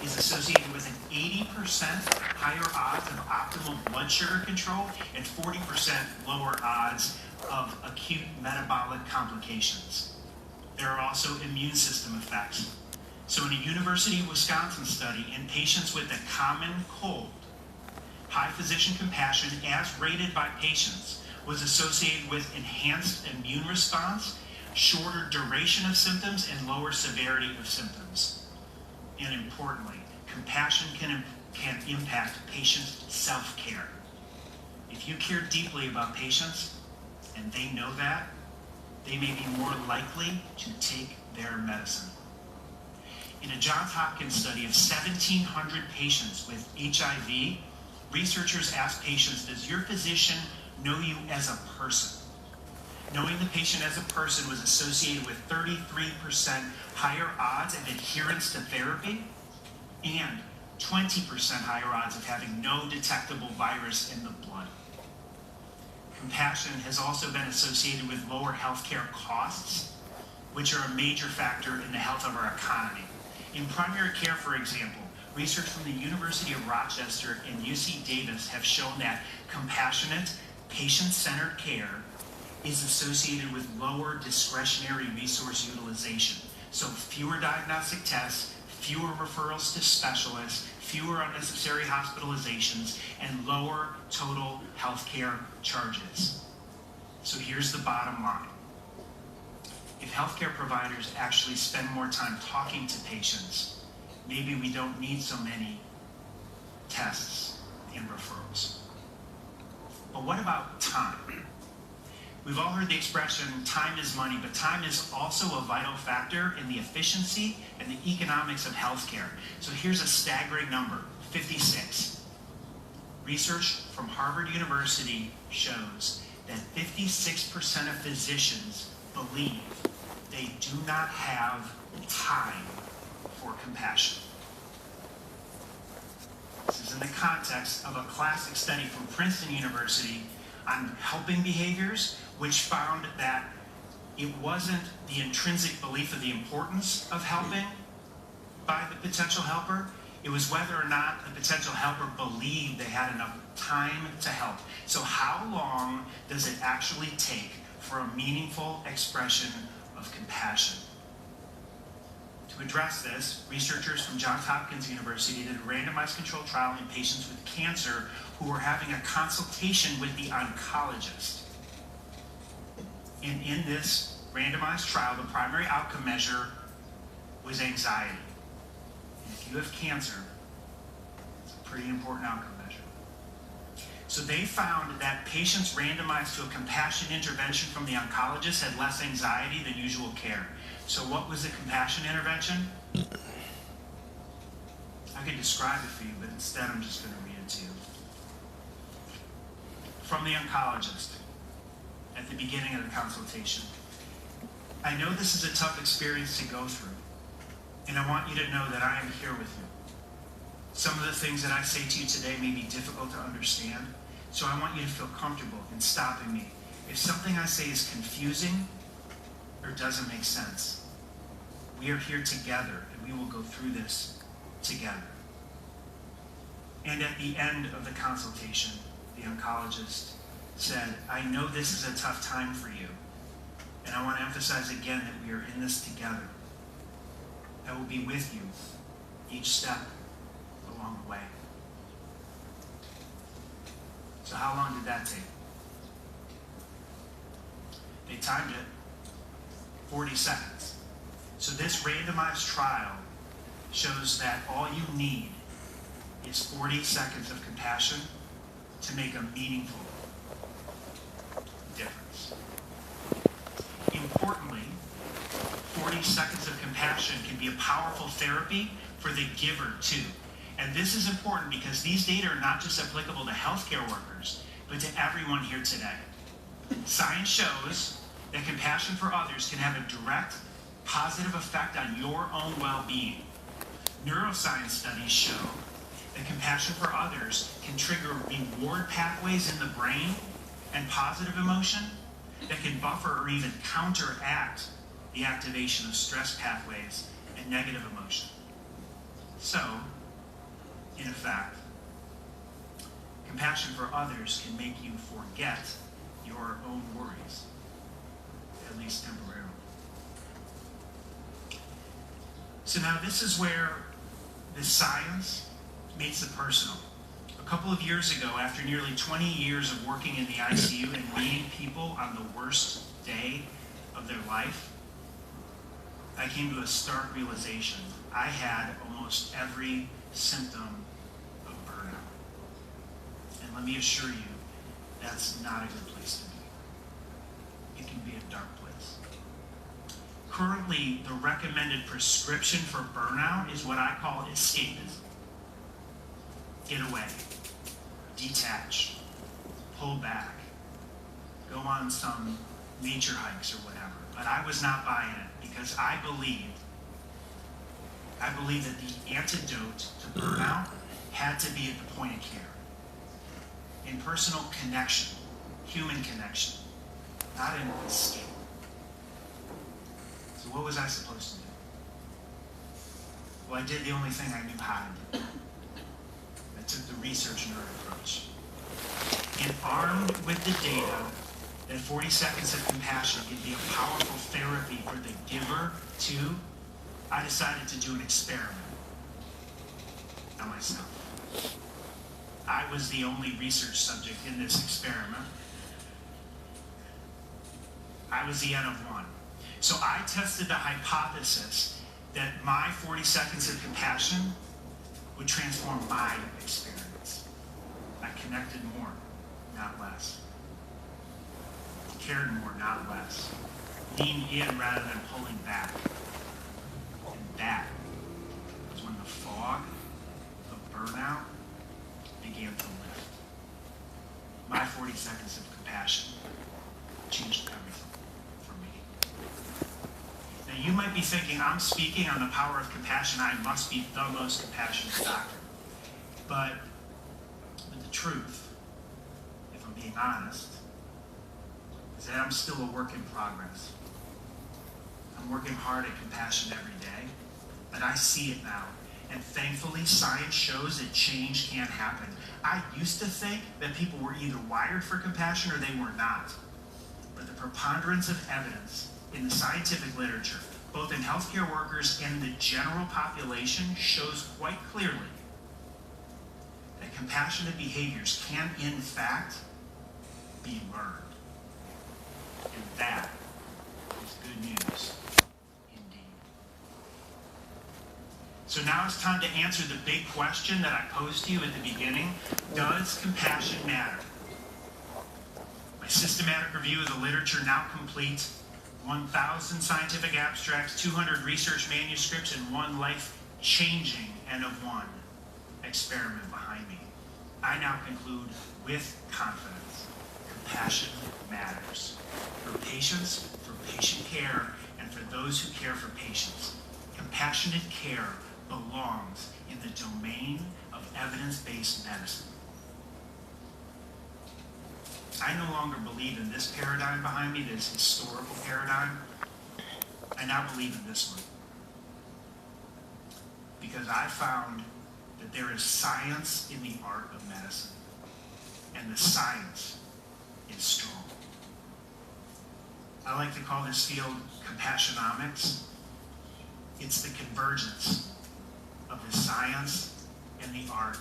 S4: is associated with an 80% higher odds of optimal blood sugar control and 40% lower odds of acute metabolic complications. There are also immune system effects. So in a University of Wisconsin study in patients with a common cold, high physician compassion as rated by patients was associated with enhanced immune response, shorter duration of symptoms, and lower severity of symptoms. And importantly, compassion can impact patient self-care. If you care deeply about patients, and they know that, they may be more likely to take their medicine. In a Johns Hopkins study of 1,700 patients with HIV, researchers asked patients, does your physician know you as a person? Knowing the patient as a person was associated with 33% higher odds of adherence to therapy and 20% higher odds of having no detectable virus in the blood. Compassion has also been associated with lower healthcare costs, which are a major factor in the health of our economy. In primary care, for example, research from the University of Rochester and UC Davis have shown that compassionate, patient-centered care is associated with lower discretionary resource utilization. So fewer diagnostic tests, fewer referrals to specialists, fewer unnecessary hospitalizations, and lower total healthcare charges. So here's the bottom line. If healthcare providers actually spend more time talking to patients, maybe we don't need so many tests and referrals. But what about time? We've all heard the expression, time is money, but time is also a vital factor in the efficiency and the economics of healthcare. So here's a staggering number, 56. Research from Harvard University shows that 56% of physicians believe they do not have time for compassion. This is in the context of a classic study from Princeton University on helping behaviors, which found that it wasn't the intrinsic belief of the importance of helping by the potential helper, it was whether or not the potential helper believed they had enough time to help. So how long does it actually take for a meaningful expression of compassion? To address this, researchers from Johns Hopkins University did a randomized controlled trial in patients with cancer who were having a consultation with the oncologist. And in this randomized trial, the primary outcome measure was anxiety. And if you have cancer, it's a pretty important outcome measure. So they found that patients randomized to a compassion intervention from the oncologist had less anxiety than usual care. So what was the compassion intervention? I could describe it for you, but instead I'm just going to read it to you. From the oncologist at the beginning of the consultation. I know this is a tough experience to go through, and I want you to know that I am here with you. Some of the things that I say to you today may be difficult to understand, so I want you to feel comfortable in stopping me. If something I say is confusing or doesn't make sense, we are here together and we will go through this together. And at the end of the consultation, the oncologist said, I know this is a tough time for you, and I want to emphasize again that we are in this together. I will be with you each step along the way. So how long did that take? They timed it, 40 seconds. So this randomized trial shows that all you need is 40 seconds of compassion to make a meaningful difference. Importantly, 40 seconds of compassion can be a powerful therapy for the giver too. And this is important because these data are not just applicable to healthcare workers, but to everyone here today. Science shows that compassion for others can have a direct, positive effect on your own well-being. Neuroscience studies show that compassion for others can trigger reward pathways in the brain and positive emotion that can buffer or even counteract the activation of stress pathways and negative emotion. So, in effect, compassion for others can make you forget your own worries, at least temporarily. So now this is where the science meets the personal. A couple of years ago, after nearly 20 years of working in the ICU and meeting people on the worst day of their life, I came to a stark realization. I had almost every symptom of burnout. And let me assure you, that's not a good place to be. It can be a dark place. Currently, the recommended prescription for burnout is what I call escapism. Get away, detach, pull back, go on some nature hikes or whatever. But I was not buying it because I believed that the antidote to burnout had to be at the point of care. In personal connection, human connection, not in escape. So what was I supposed to do? Well, I did the only thing I knew how to do. I took the research nerd approach. And armed with the data that 40 seconds of compassion can be a powerful therapy for the giver too, I decided to do an experiment on myself. I was the only research subject in this experiment. I was the N of 1. So I tested the hypothesis that my 40 seconds of compassion would transform my experience. I connected more, not less. Cared more, not less. Leaned in rather than pulling back. And that was when the fog of burnout began to lift. My 40 seconds of compassion changed everything for me. Now you might be thinking, I'm speaking on the power of compassion, I must be the most compassionate doctor. But the truth, if I'm being honest, is that I'm still a work in progress. I'm working hard at compassion every day, but I see it now. And thankfully, science shows that change can happen. I used to think that people were either wired for compassion or they were not. But the preponderance of evidence in the scientific literature, both in healthcare workers and the general population, shows quite clearly that compassionate behaviors can, in fact, be learned. And that is good news indeed. So now it's time to answer the big question that I posed to you at the beginning. Does compassion matter? My systematic review of the literature now complete. 1,000 scientific abstracts, 200 research manuscripts, and one life-changing N of 1 experiment behind me. I now conclude with confidence. Compassion matters. For patients, for patient care, and for those who care for patients. Compassionate care belongs in the domain of evidence-based medicine. I no longer believe in this paradigm behind me, this historical paradigm. I now believe in this one. Because I found that there is science in the art of medicine. And the science is strong. I like to call this field compassionomics. It's the convergence of the science and the art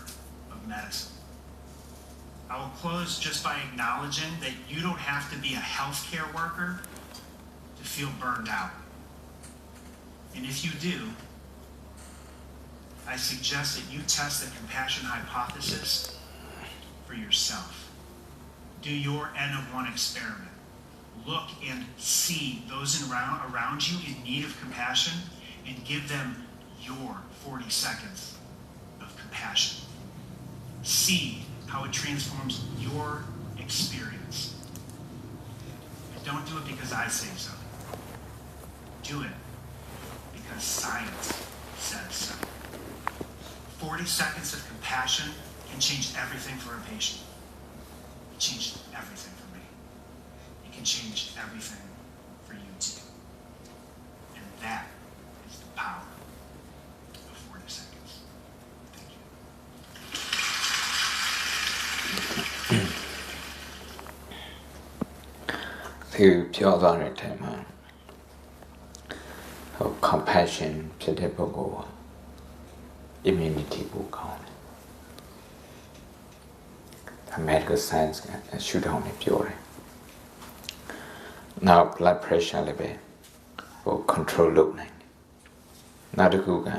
S4: of medicine. I will close just by acknowledging that you don't have to be a healthcare worker to feel burned out. And if you do, I suggest that you test the compassion hypothesis for yourself. Do your N of 1 experiment. Look and see those around you in need of compassion and give them your 40 seconds of compassion. See how it transforms your experience. And don't do it because I say so. Do it because science says so. 40 seconds of compassion can change everything for a patient. It changed everything for me. It can change everything for you too. And that is the power of 40 seconds. Thank you.
S1: Compassion ဖြစ်တဲ့ပုဂ္ဂိုလ် immunity ကိုကောင်းတယ် medical science ကရှုထောင့်နဲ့ပြောတယ် now blood pressure လည်းပဲဟို control လုပ်နိုင်တယ်နောက်တစ်ခုက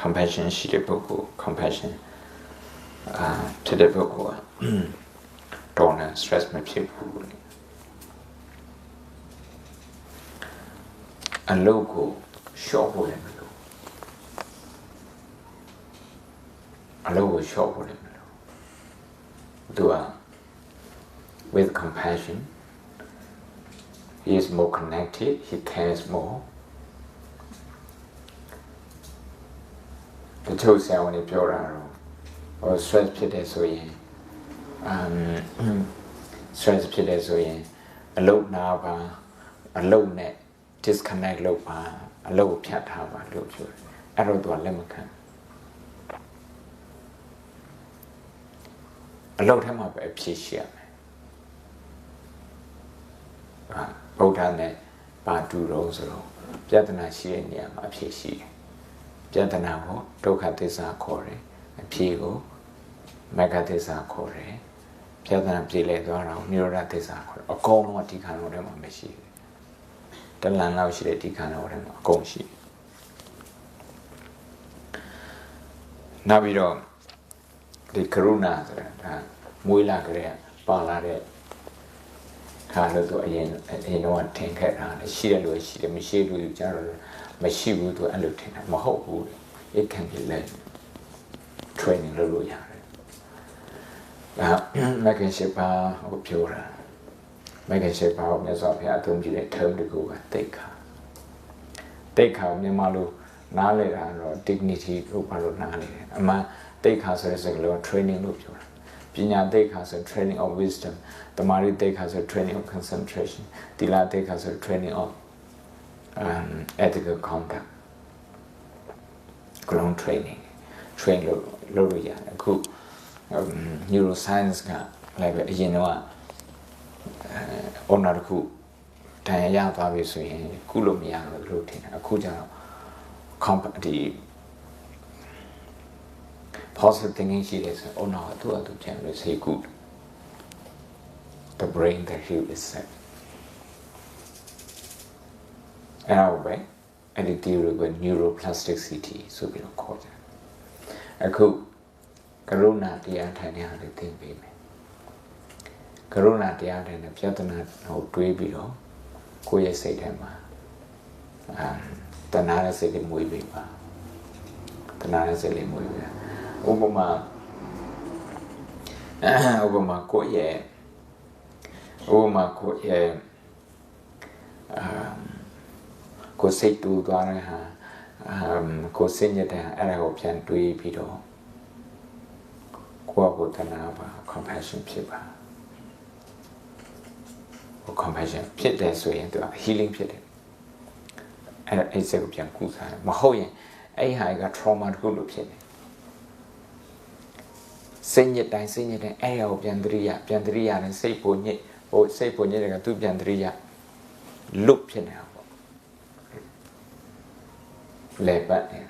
S1: compassion ရှိတဲ့ပုဂ္ဂိုလ် compassion ဖြစ်တဲ့ပုဂ္ဂိုလ်ကတော့ stress မဖြစ်ဘူးအလုပ်ကို short ဖို့လည်းမလိုအလုပ်ကို short ဖို့လည်းမလိုသူက with compassion he is more connected he cares more တချို့ဆရာဝန်တွေပြောတာတော့ stress ဖြစ်တယ်ဆိုရင်stress ဖြစ်တယ်ဆိုရင်အလုပ်နာပါအလုပ်နဲ့disconnect လုပ်ပါအလုပ်ဖြတ်ထားပါလို့ပြောတယ် အဲ့တော့သူကလက်မခံအလောက်ထဲမှာပဲအဖြစ်ရှိရမယ်ဗုဒ္ဓနဲ့ပါတူတော့ဆိုတော့ပြဿနာရှိတဲ့နေရာမှာအဖြစ်ရှိတယ်ပြဿနာကိုဒုက္ခသစ္စာခေါ်တယ်အဖြစ်ကိုမဂ္ဂသစ္စာခေါ်တယ်ပြဿနာပြေလည်သွားတော့နိရောဓသစ္စာခေါ်တယ်အကုန်လုံးဒီခန္ဓာထဲမှာမရှိဘူးတလန်လောက်ရှိတဲ့ဒီခန္ဓာထဲမှာအကုန်ရှိနောက်ပြီးတော့ဒီကရုဏာဆိုတာဒါမွေးလာကြတဲ့ပါလာတဲ့ခါလို့သူအရင်တော့ထင်ခဲ့တာလေရှိတယ်လို့ရှိတယ်မရှိဘူးကြတော့မရှိဘူးသူအဲ့လိုထင်တာမဟုတ်ဘူး it can be learned training လုပ်လို့ရတယ်ဒါမကင်ရှိပါဟိုပြောတာမကင်ရှိပါကိုမြတ်စွာဘုရားအသုံးပြုတဲ့ term တကူကတိတ်ခါမြန်မာလိုနားလေတာတော့ dignity လို့ဘာလို့နားလေတယ်အမှန်တိတ်ခါဆိုတဲ့စကားလုံး training လို့ပြောတာပညာတိတ်ခါဆို training of wisdom တမာရီတိတ်ခါဆို training of concentration သီလတိတ်ခါဆို training of ethical conduct ကလုံး training train လို့ရတယ်အခု neuroscience ကလည်းပဲအရင်တော့honor တခုတန်ရသွားပြီဆိုရင်ကုလို့မရတော့လို့ထင်တယ်အခုကျတော့ positive thinking ရှိတယ်ဆိုတော့ honor သူပြန်လို့ say good the brain that heal itself အဲ့ဒါပဲအဲ့ဒီ theory က neuroplasticity ဆိုပြီးတော့ခေါ်တယ်အခုကရုဏာတရားထိုင်နေရတယ်သိပေးမယ်ကရုဏာတရားထိုင်နေပြဿနာဟိုတွေးပြီးတော့ကိုယ့်ရဲ့စိတ်ထဲမှာတဏှာရဲ့စိတ်တွေမွေးပြီးပါတဏှာရဲ့စိတ်လေးမွေးပြီးဥပမာကိုယ့်ရဲ့ကိုယ်စိတ်တူသွားတဲ့ဟာကိုယ်စိတ်ညစ်တဲ့အဲ့ဒါကိုပြန်တွေးပြီးတော့ကိုယ့်ကိုယ်တဏှာပါ compassion ဖြစ်ပါ compassion ဖြစ်တယ်ဆိုရင်သူက healing ဖြစ်တယ်အဲ့စိတ်ကိုပြန်ကုစားတယ်မဟုတ်ရင်အဲ့ဟာက trauma တခုလို့ဖြစ်နေစိတ်ညစ်တိုင်းအဲ့ဒါကိုပြန်သတိရတယ်စိတ်ပုံညစ်တယ်ကသူပြန်သတိရလွတ်ဖြစ်နေတာပေါ့လဲပတ်နေ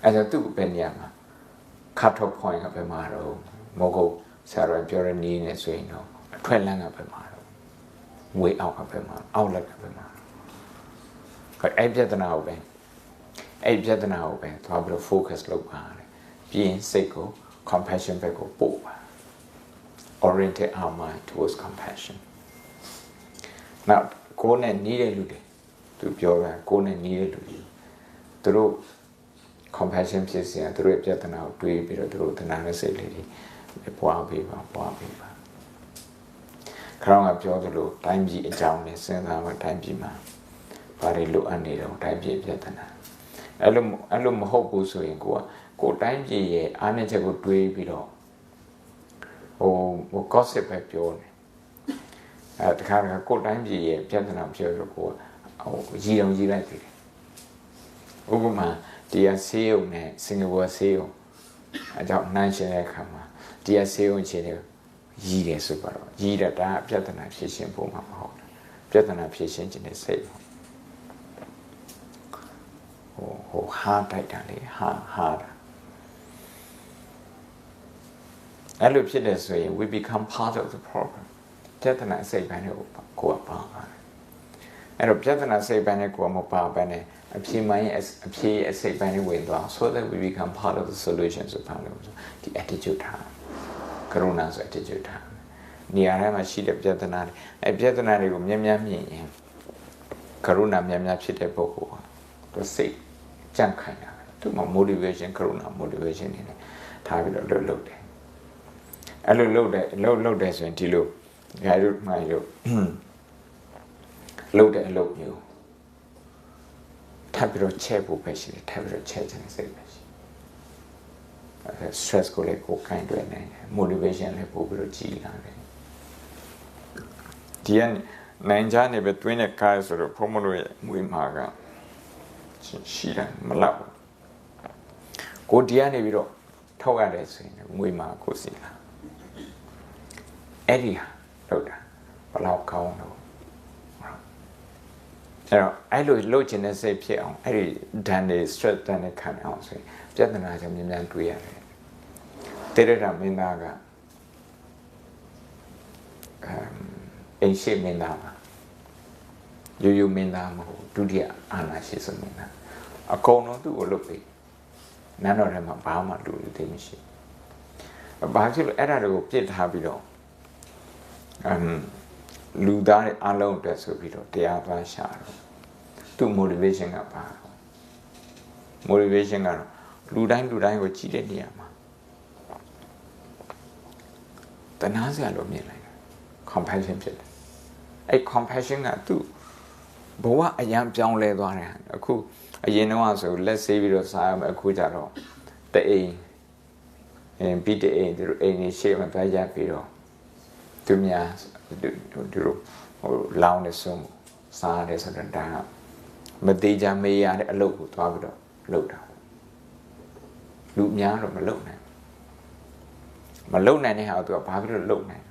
S1: အဲ့ဒါသူ့ပဲနေရာမှာ cut off point ကပဲမှာတော့မဟုတ်ဆရာတော်ပြောရနေနေဆိုရင်တော့အထွက်လန်းကပဲမှာတော့ way out ကပဲမှာ outlet ကပဲမှာအဲ့ပြဿနာကိုပဲသွားပြီး focus လုပ်ပါတယ်ပြီးရင်စိတ်ကို compassion ဘက်ကိုပို့ပါ orientate our mind towards compassion now ကိုယ်နဲ့နီးတဲ့လူတွေသူပြောတာကိုယ်နဲ့နီးတဲ့လူတွေသူတို့ compassion ဖြစ်စီရင်သူတို့ပြဿနာကိုတွေးပြီးတော့သူတို့တဏှာနဲ့စိတ်လေးတွေပွားပေးပါခေါင်းကပြောသလိုတိုင်းပြည်အကြောင်းနဲ့စဉ်းစားမှတိုင်းပြည်မှာဘာတွေလိုအပ်နေတော့တိုင်းပြည်ပြဿနာအဲ့လိုမဟုတ်ဘူးဆိုရင်ကိုတိုင်းပြည်ရဲ့အားနည်းချက်ကိုတွေးပြီးတော့ဟို gossip ပဲပြောနေတခါကိုတိုင်းပြည်ရဲ့ပြဿနာပြောလို့ကိုရည်လိုက်ပြီဥပမာတရားဆေးရုံနဲ့စင်ကာပူဆေးရုံအကြောင်းနှိုင်းရှင်တဲ့အခါမှာတရားဆေးရုံချင်းတွေရည်တယ်ဆိုတော့ရည်တာပြဿနာဖြေရှင်းဖို့မှာမဟုတ်ဘူးပြဿနာဖြေရှင်းခြင်းနဲ့စိတ်ဟိုဟာတိုက်တာလေဟာတာအဲ့လိုဖြစ်တယ်ဆိုရင် we become part of the problem ပြဿနာစိတ်ပိုင်းကိုပါပါတယ်အဲ့တော့ပြဿနာစိတ်ပိုင်းကိုမပါဘဲနဲ့အဖြေအစိတ်ပိုင်းဝင်သွား so that we become part of the solution ဆိုပါလို့ဒီ attitude ထားကရုဏာဆို attitude ထားနေရာထဲမှာရှိတဲ့ပြဿနာတွေအဲ့ပြဿနာတွေကိုမြင်ရင်ကရုဏာများဖြစ်တဲ့ပုဂ္ဂိုလ်ကသူစိတ်ကြံ့ခိုင်တာသူမှာ motivation ကရုဏာ motivation နေတယ်ထားပြီးတော့လုပ်တယ်အဲ့လိုလုပ်တယ်ဆိုရင်ဒီလိုဂိုင်းတို့မှလို့လုပ်တဲ့အလုပ်မျိုးထပ်ပြီးတော့ချက်ဖို့ပဲရှိတယ်ထပ်ပြီးတော့ချက်ခြင်းစိတ်ပဲရှိတယ် stress ကိုလည်းကိုကိုင်းတွေ့နိုင်တယ် motivation လည်းပို့ပြီးတော့ကြီးလာတယ်ဒီကနိုင်ကြနေပဲတွင်းတဲ့ကားဆိုတော့ဖုံးမလို့ရဲ့မွေးမှာက ရှိတယ်မလောက်ကိုတရားနေပြီးတော့ထောက်ရတယ်ဆိုရင်ငွေမှာကိုစီလာအဲ့ဒီဟာလောက်တာဘလောက်ကောင်းတော့အဲ့တော့အဲ့လိုလှုပ်ခြင်းနဲ့စိတ်ဖြစ်အောင်အဲ့ဒီဒဏ်တွေ stress ဒဏ်တွေခံအောင်ဆိုရင်ပြဿနာကြောင့်မြန်မြန်တွေးရတယ်တေရတာမင်းသားကအိမ်ရှိမင်းသားပါယူမင်းသားမဟုတ်ဒုတိယအာဏာရှိဆုံးမင်းသားအကုန်လုံးသူ့ကိုလုပ်ပြီးနန်းတော်ထဲမှာဘာမှလူတွေသိမရှိဘာဖြစ်လို့အဲ့ဒါတွေကိုပြစ်ထားပြီးတော့လူသားတွေအလုံးအတွက်ဆိုပြီးတော့တရားသွားရှာတော့သူ motivation ကပါတော့ motivation ကတော့လူတိုင်းကိုကြည့်တဲ့နေရာမှာတနာစရာလို့မြင်လိုက်တယ် compassion ဖြစ်တယ်အဲ့ compassion ကသူ့ဘဝအရန်ပြောင်းလဲသွားတယ်အခုအရင်တော့ဆိုလက်ဆေးပြီးတော့စားရမယ်အခုကျတော့တအိမ်ပြီးတအိမ်သူအိမ်နေရှေ့မှာသွားရပြီးတော့သူများသူဟိုလောင်းနေဆုံးစားရတယ်ဆိုတော့ဒါမသေးချာမေးရတဲ့အလုပ်ကိုသွားပြီးတော့လုပ်တာလူများတော့မလုပ်နိုင်တဲ့ဟာကိုသူကဘာဖြစ်လို့လုပ်နိုင်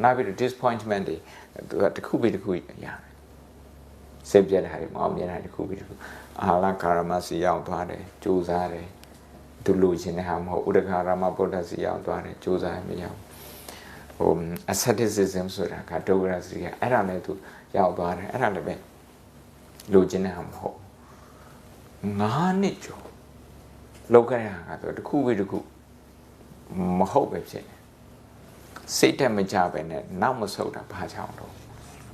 S1: နောက်ပြီးတော့ disappointment တွေသူကတစ်ခုပြီးတစ်ခုရတယ်စိတ်ပြတ်တဲ့ဟာတွေမအောင်မြင်တာတစ်ခုပြီးတစ်ခုအာလာကာရမစီရောက်သွားတယ်ကြိုးစားတယ်သူလူချင်းတဲ့ဟာမဟုတ်ဥဒ္ဒခာရမဗုဒ္ဓစီရောက်သွားတယ်ကြိုးစားမရောက်asceticism ဆိုတာကဒုက္ခရစီကအဲ့ဒါလည်းသူရောက်သွားတယ်အဲ့ဒါလည်းပဲလူချင်းတဲ့ဟာမဟုတ်9 နှစ်ကျော်လောက်ခဲ့ရတာကတော့တစ်ခုပြီးတစ်ခုမဟုတ်ပဲဖြစ်တယ်စိတ်တက်မကြပဲနဲ့နောက်မဆုတ်တာဘာကြောင့်တော့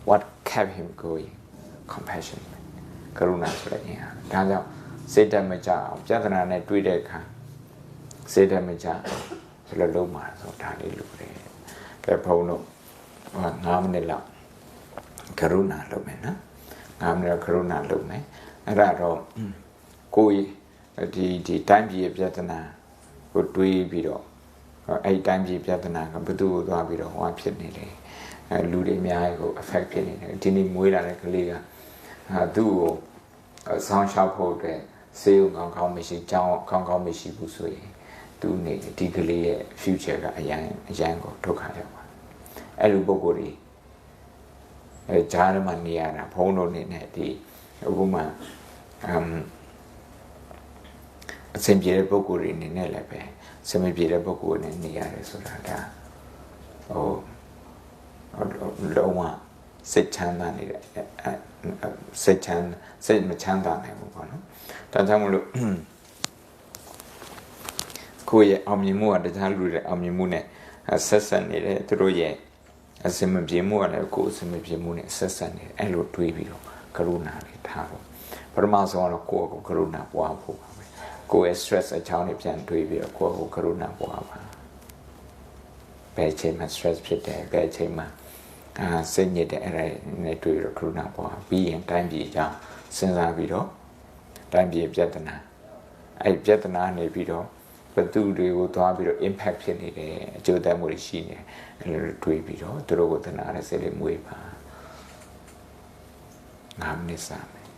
S1: what kept him going compassion ကရုဏာဆိုတဲ့အရာဒါကြောင့်စိတ်တက်မကြအောင်ပြဿနာနဲ့တွေ့တဲ့အခါစိတ်တက်မကြဘယ်လိုလုပ်မှာဆိုဒါလေးလုပ်တယ်ကဲဘုံတို့9 မိနစ်လောက်ကရုဏာလုပ်မယ်နော်9 မိနစ်ကရုဏာလုပ်မယ်အဲ့ဒါတော့ကိုယ်ဒီတိုင်းပြည်ရဲ့ပြဿနာကိုတွေးပြီးတော့အဲ့တိုင်းပြည်ပြဿနာကဘယ်သူ့ကိုသွားပြီးတော့ဟောဖြစ်နေလဲလူတွေအများကြီးကို affect ဖြစ်နေတယ်ဒီနေ့မွေးလာတဲ့ကလေးကသူ့ကိုဆောင်းရှောက်ဖို့အတွက်စေးုံကောင်းမရှိကြောင်းကောင်းမရှိဘူးဆိုရင်သူနေဒီကလေးရဲ့ future ကအရန်ကိုဒုက္ခရောက်ပါအဲ့လိုပုံကိုယ်ကြီးဂျားမှာနေရတာဘုန်းတော်နေနဲ့ဒီအခုမှအစဉ်ပြေတဲ့ပုံကိုယ်ကြီးနေနဲ့လည်းပဲစမပြေတဲ့ပုံကိုယ်နဲ့နေရတယ်ဆိုတာဒါလုံးဝစိတ်ချမ်းသာနေတဲ့စိတ်မချမ်းသာနိုင်ဘူးပေါ့နော်ဒါကြောင့်မလို့ကိုယ့်ရဲ့အောင်မြင်မှုကတခြားလူတွေအောင်မြင်မှုနဲ့ဆက်ဆက်နေတယ်သူတို့ရဲ့အစမပြေမှုကလည်းကိုယ်အစမပြေမှုနဲ့ဆက်ဆက်နေတယ်အဲ့လိုတွေးပြီးတော့ကရုဏာလေးထားဖို့ပထမဆုံးတော့ကိုယ့်ကိုကရုဏာပွားဖို့ပါပဲကိုယ့်ရဲ့ stress အချောင်းတွေပြန်တွေးပြီးတော့ကိုယ့်ကိုကရုဏာပွားပါဘယ်ချိန်မှာ stress ဖြစ်တယ်ဘယ်ချိန်မှာစိတ်ညစ်တဲ့အဲ့ဒါနဲ့တွေ့ရကရုဏာပွားပြီးရင်တိုင်းပြည်အကြောင်းစဉ်းစားပြီးတော့တိုင်းပြည်ပြဿနာအဲ့ပြဿနာနေပြီးတော့ဘသူတွေကိုသွားပြီးတော့ impact ဖြစ်နေတယ်အကျိုးသက်မှုတွေရှိနေတယ်အဲ့လိုတွေးပြီးတော့သူတို့ကိုသနာရတဲ့စိတ်လေးမွေးပါ9 မိနစ်စာမယ်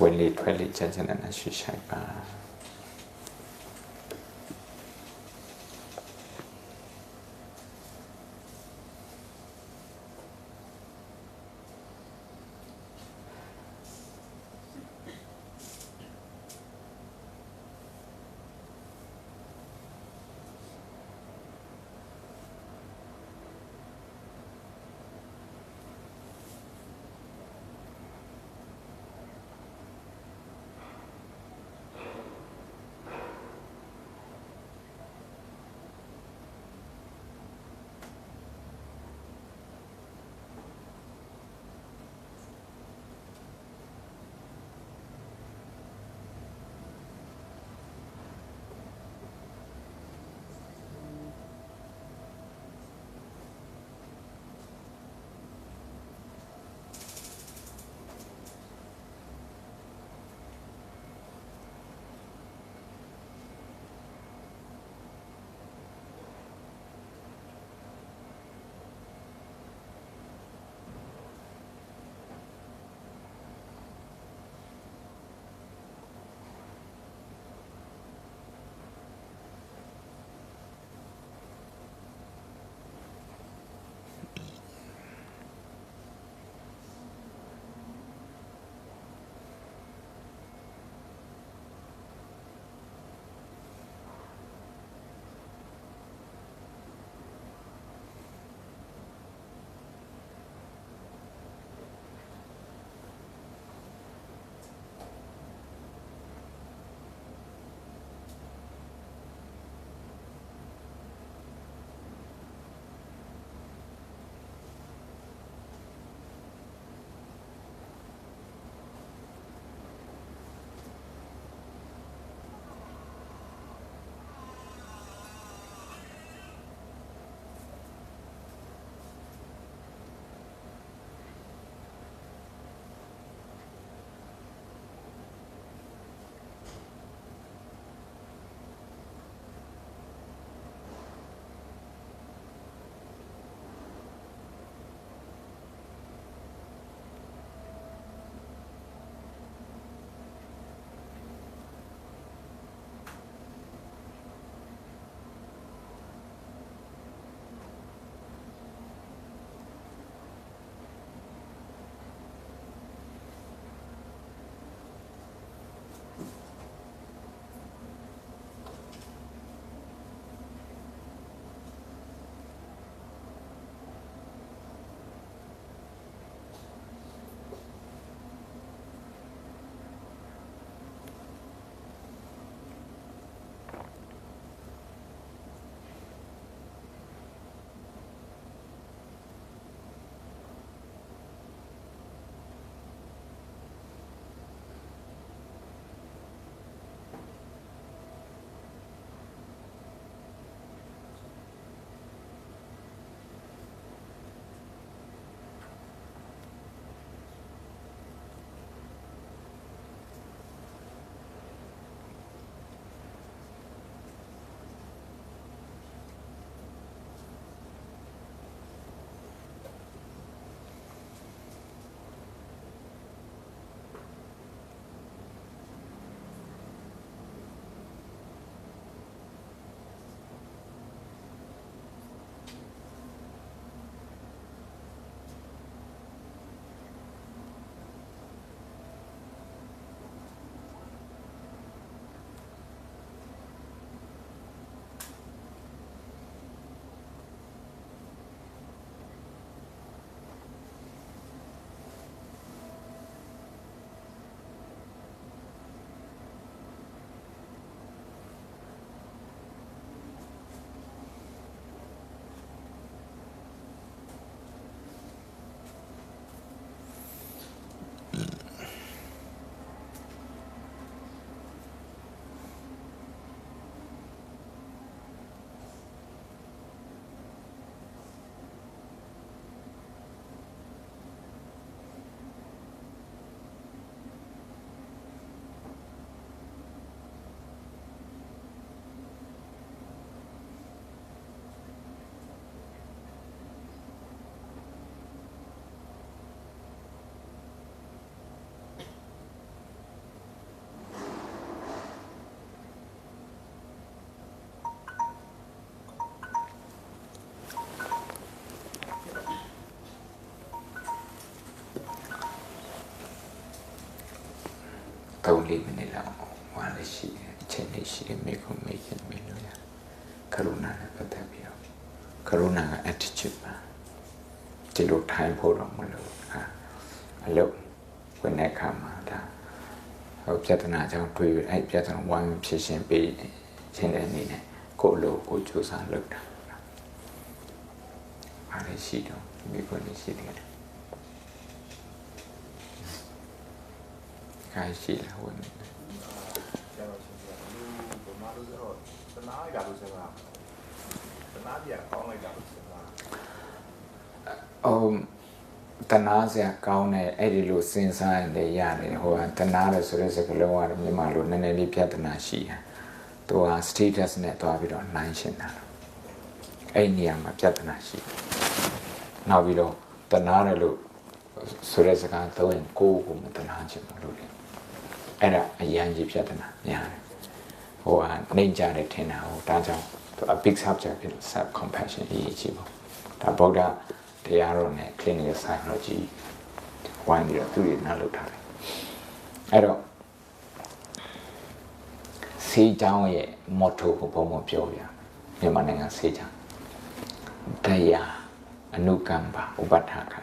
S1: ဝင်လေထွက်လေချမ်းချမ်းနဲ့ရှိရှိပါ 3-4 မိနစ်လောက်ဟောလည်းရှိတယ်အချိန်လေးရှိတယ်မေးခွန်းမေးခြင်းမေးလို့ရကရုဏာနဲ့ပတ်သက်ပြီးတော့ကရုဏာက attitude ပါဒီလိုထိုင်ဖို့တော့မလို့အလုပ်ဝင်တဲ့အခါမှာဒါဟိုပြဿနာကြောင့်တွေ့အဲ့ပြဿနာဝိုင်းဖြေရှင်းပေးခြင်းတဲ့အနေနဲ့ကိုယ့်လိုကိုကြိုးစားလုပ်တာအားလည်းရှိတော့မိခွန်းလေးရှိတယ်ခိုင်းရှိလားဝင်နေတယ်
S5: ကျတော့ချင်းပြလူဘာလို့ဆိုတော့တနာရလို့ဆိုတာတနာပြကောင်းလိုက်တာလို့ဆိုတာ
S1: တနာစရာကောင်းတဲ့အဲ့ဒီလိုစဉ်းစားရင်လည်းရတယ်ဟိုကတနာတယ်ဆိုတဲ့စကားလုံးကတော့မြန်မာလိုနည်းနည်းလေးပြဿနာရှိတယ်သူက status နဲ့တွားပြီးတော့နိုင်ရှင်းတာအဲ့နေရာမှာပြဿနာရှိနောက်ပြီးတော့တနာတယ်လို့ဆိုတဲ့စကားသုံးရင်ကိုယ်ကိုမတနာချင်ဘူးလို့လေအဲ့ဒါအရန်ကြီးပြဿနာများတယ်ဟိုကနေကြတယ်ထင်တာဟိုဒါကြောင့်သူ a big subject ဖြစ်လို့ self compassion အရေးကြီးပေါ့ဒါဗုဒ္ဓတရားတော်နဲ့ clinical psychology ဝိုင်းပြီးတော့သူတွေနားလုပ်ထားတယ်အဲ့တော့ဆေးကြောင်းရဲ့ motto ကိုဘုံဘုံပြောပြမြန်မာနိုင်ငံဆေးကြောင်းတရားအနုကမ္မဥပဋ္ဌာက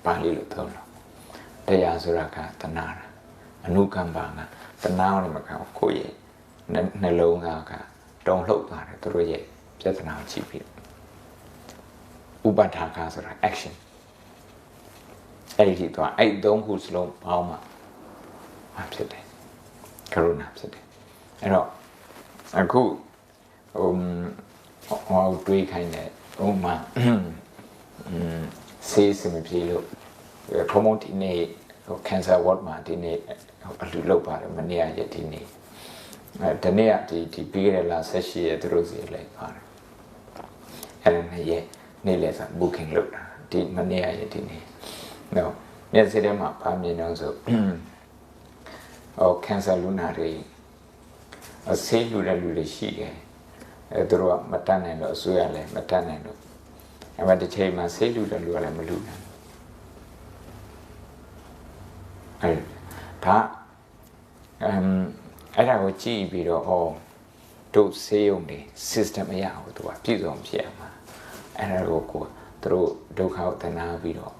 S1: ပါဠိလိုသုံးလို့တရားဆိုတာကတဏှာအနုကမ္မကတဏှာနဲ့မကောက်ကိုယ့်ရဲ့နှလုံးသားကတုံ့လှုပ်သွားတယ်သူတို့ရဲ့ပြဿနာကိုကြည့်ပြီးဥပဋ္ဌာကဆိုတာ action အဲ့ဒီတော့အဲ့သုံးခုစလုံးပေါင်းမှဖြစ်တယ်ကရုဏာဖြစ်တယ်အဲ့တော့အခုဟိုတွေးခိုင်းတယ်ဥမာဆေးစမပြေလို့ဘုံဘုံဒီနေ့ဟို cancer ward မှာဒီနေ့အလူလောက်ပါတယ်မနေ့ရက်ဒီနေ့ဒီနေ့ကဒီပြီးခဲ့တဲ့လ18ရက်သူတို့စီလိုက်ပါတယ်အဲ့ဒါနဲ့နေ့လည်စာ booking လုပ်တာဒီမနေ့ရက်ဒီနေ့နော်မျက်စိထဲမှာဗာမြင်တော့ဆိုcancer လူနာတွေဆေးလူတဲ့လူတွေရှိတယ်အဲသူတို့ကမတတ်နိုင်လို့အစိုးရလည်းမတတ်နိုင်လို့အဲ့မှာတစ်ချိန်မှာဆေးလူတဲ့လူကလည်းမလူနိုင်အဲ့ဒါအဲ့ဒါကိုကြည့်ပြီးတော့တို့ဆေးရုံတွေ system အရအောင်သူကပြည့်စုံဖြစ်အောင်အဲ့ဒါကိုသူတို့ဒုက္ခကိုတနာပြီးတော့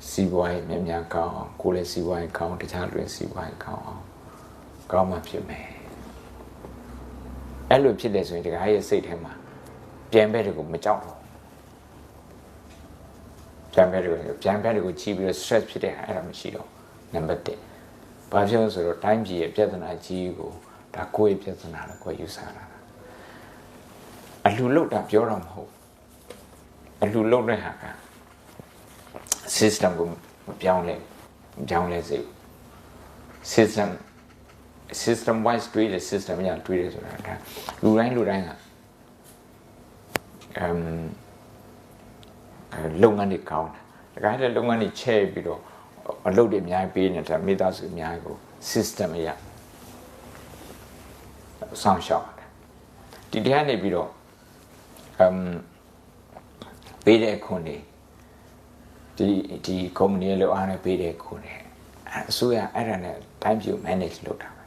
S1: စီးပွားရေးများများကောင်းအောင်ကိုယ်လည်းစီးပွားရေးကောင်းတခြားလူတွေစီးပွားရေးကောင်းအောင်ကောင်းမှဖြစ်မယ်အဲ့လိုဖြစ်တယ်ဆိုရင်တခါရဲ့စိတ်ထဲမှာပြန်ဘက်တွေကိုမကြောက်တော့ပြန်ဘက်တွေကိုချီးပြီးတော့ stress ဖြစ်တဲ့အဲ့ဒါမရှိတော့နံပါတ်1ဘာဖြစ်လို့ဆိုတော့တိုင်းပြည်ရဲ့ပြဿနာကြီးကိုဒါကိုယ့်ရဲ့ပြဿနာလို့ကိုယ်ယူဆတာအလှလုတ်တာပြောတော့မဟုတ်အလှလုတ်တဲ့ဟာက system ကိုပြောင်းလဲစေ system wise တွေးတဲ့ system ရတွေးတယ်ဆိုတာဒါလူတိုင်းကလုပ်ငန်းတွေကောင်းတယ်ဒါကြတဲ့လုပ်ငန်းတွေချဲ့ပြီးတော့အလုပ်တွေအများကြီးပေးနေတာမိသားစုအများကြီးကို system ရဆောင်ရှောက်တယ်ဒီတရားနေပြီးတော့ပေးတဲ့ခွန်တွေဒီ company လောက်အားနဲ့ပေးတဲ့ခွန်တွေအစိုးရအဲ့ဒါနဲ့တိုင်းပြည် manage လုပ်တာပဲ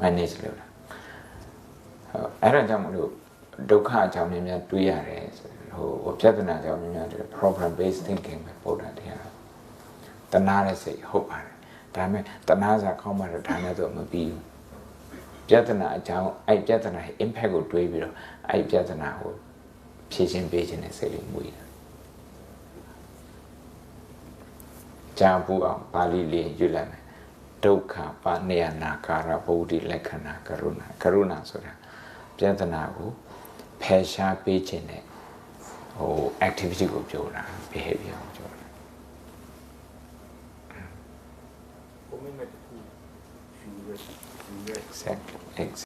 S1: manage လုပ်တာအဲ့ဒါကြောင့်မလို့ဒုက္ခအကြောင်းများများတွေးရတယ်ဟိုပြဿနာအကြောင်းများများတွေ problem based thinking ပဲပို့တာတရားတနာတဲ့စိတ်ဟုတ်ပါတယ်ဒါပေမဲ့တနာစားကောင်းမှတော့ဒါနဲ့တော့မပြီးဘူးပြဿနာအကြောင်းအဲ့ပြဿနာရဲ့ impact ကိုတွေးပြီးတော့အဲ့ပြဿနာကိုဖြေရှင်းပေးခြင်းနဲ့စိတ်လေးမွေးတာကြာဘူးအောင်ပါဠိလေးရွတ်လိုက်မယ်ဒုက္ခပါနေယနာကာရဗုဒ္ဓလက္ခဏာကရုဏာဆိုတာပြဿနာကိုဖယ်ရှားပေးခြင်းနဲ့ဟို activity ကိုပြောတာ behavior ကိုပြောတာ
S5: ကိုမင်းနဲ့တူယူရဲ
S1: exactly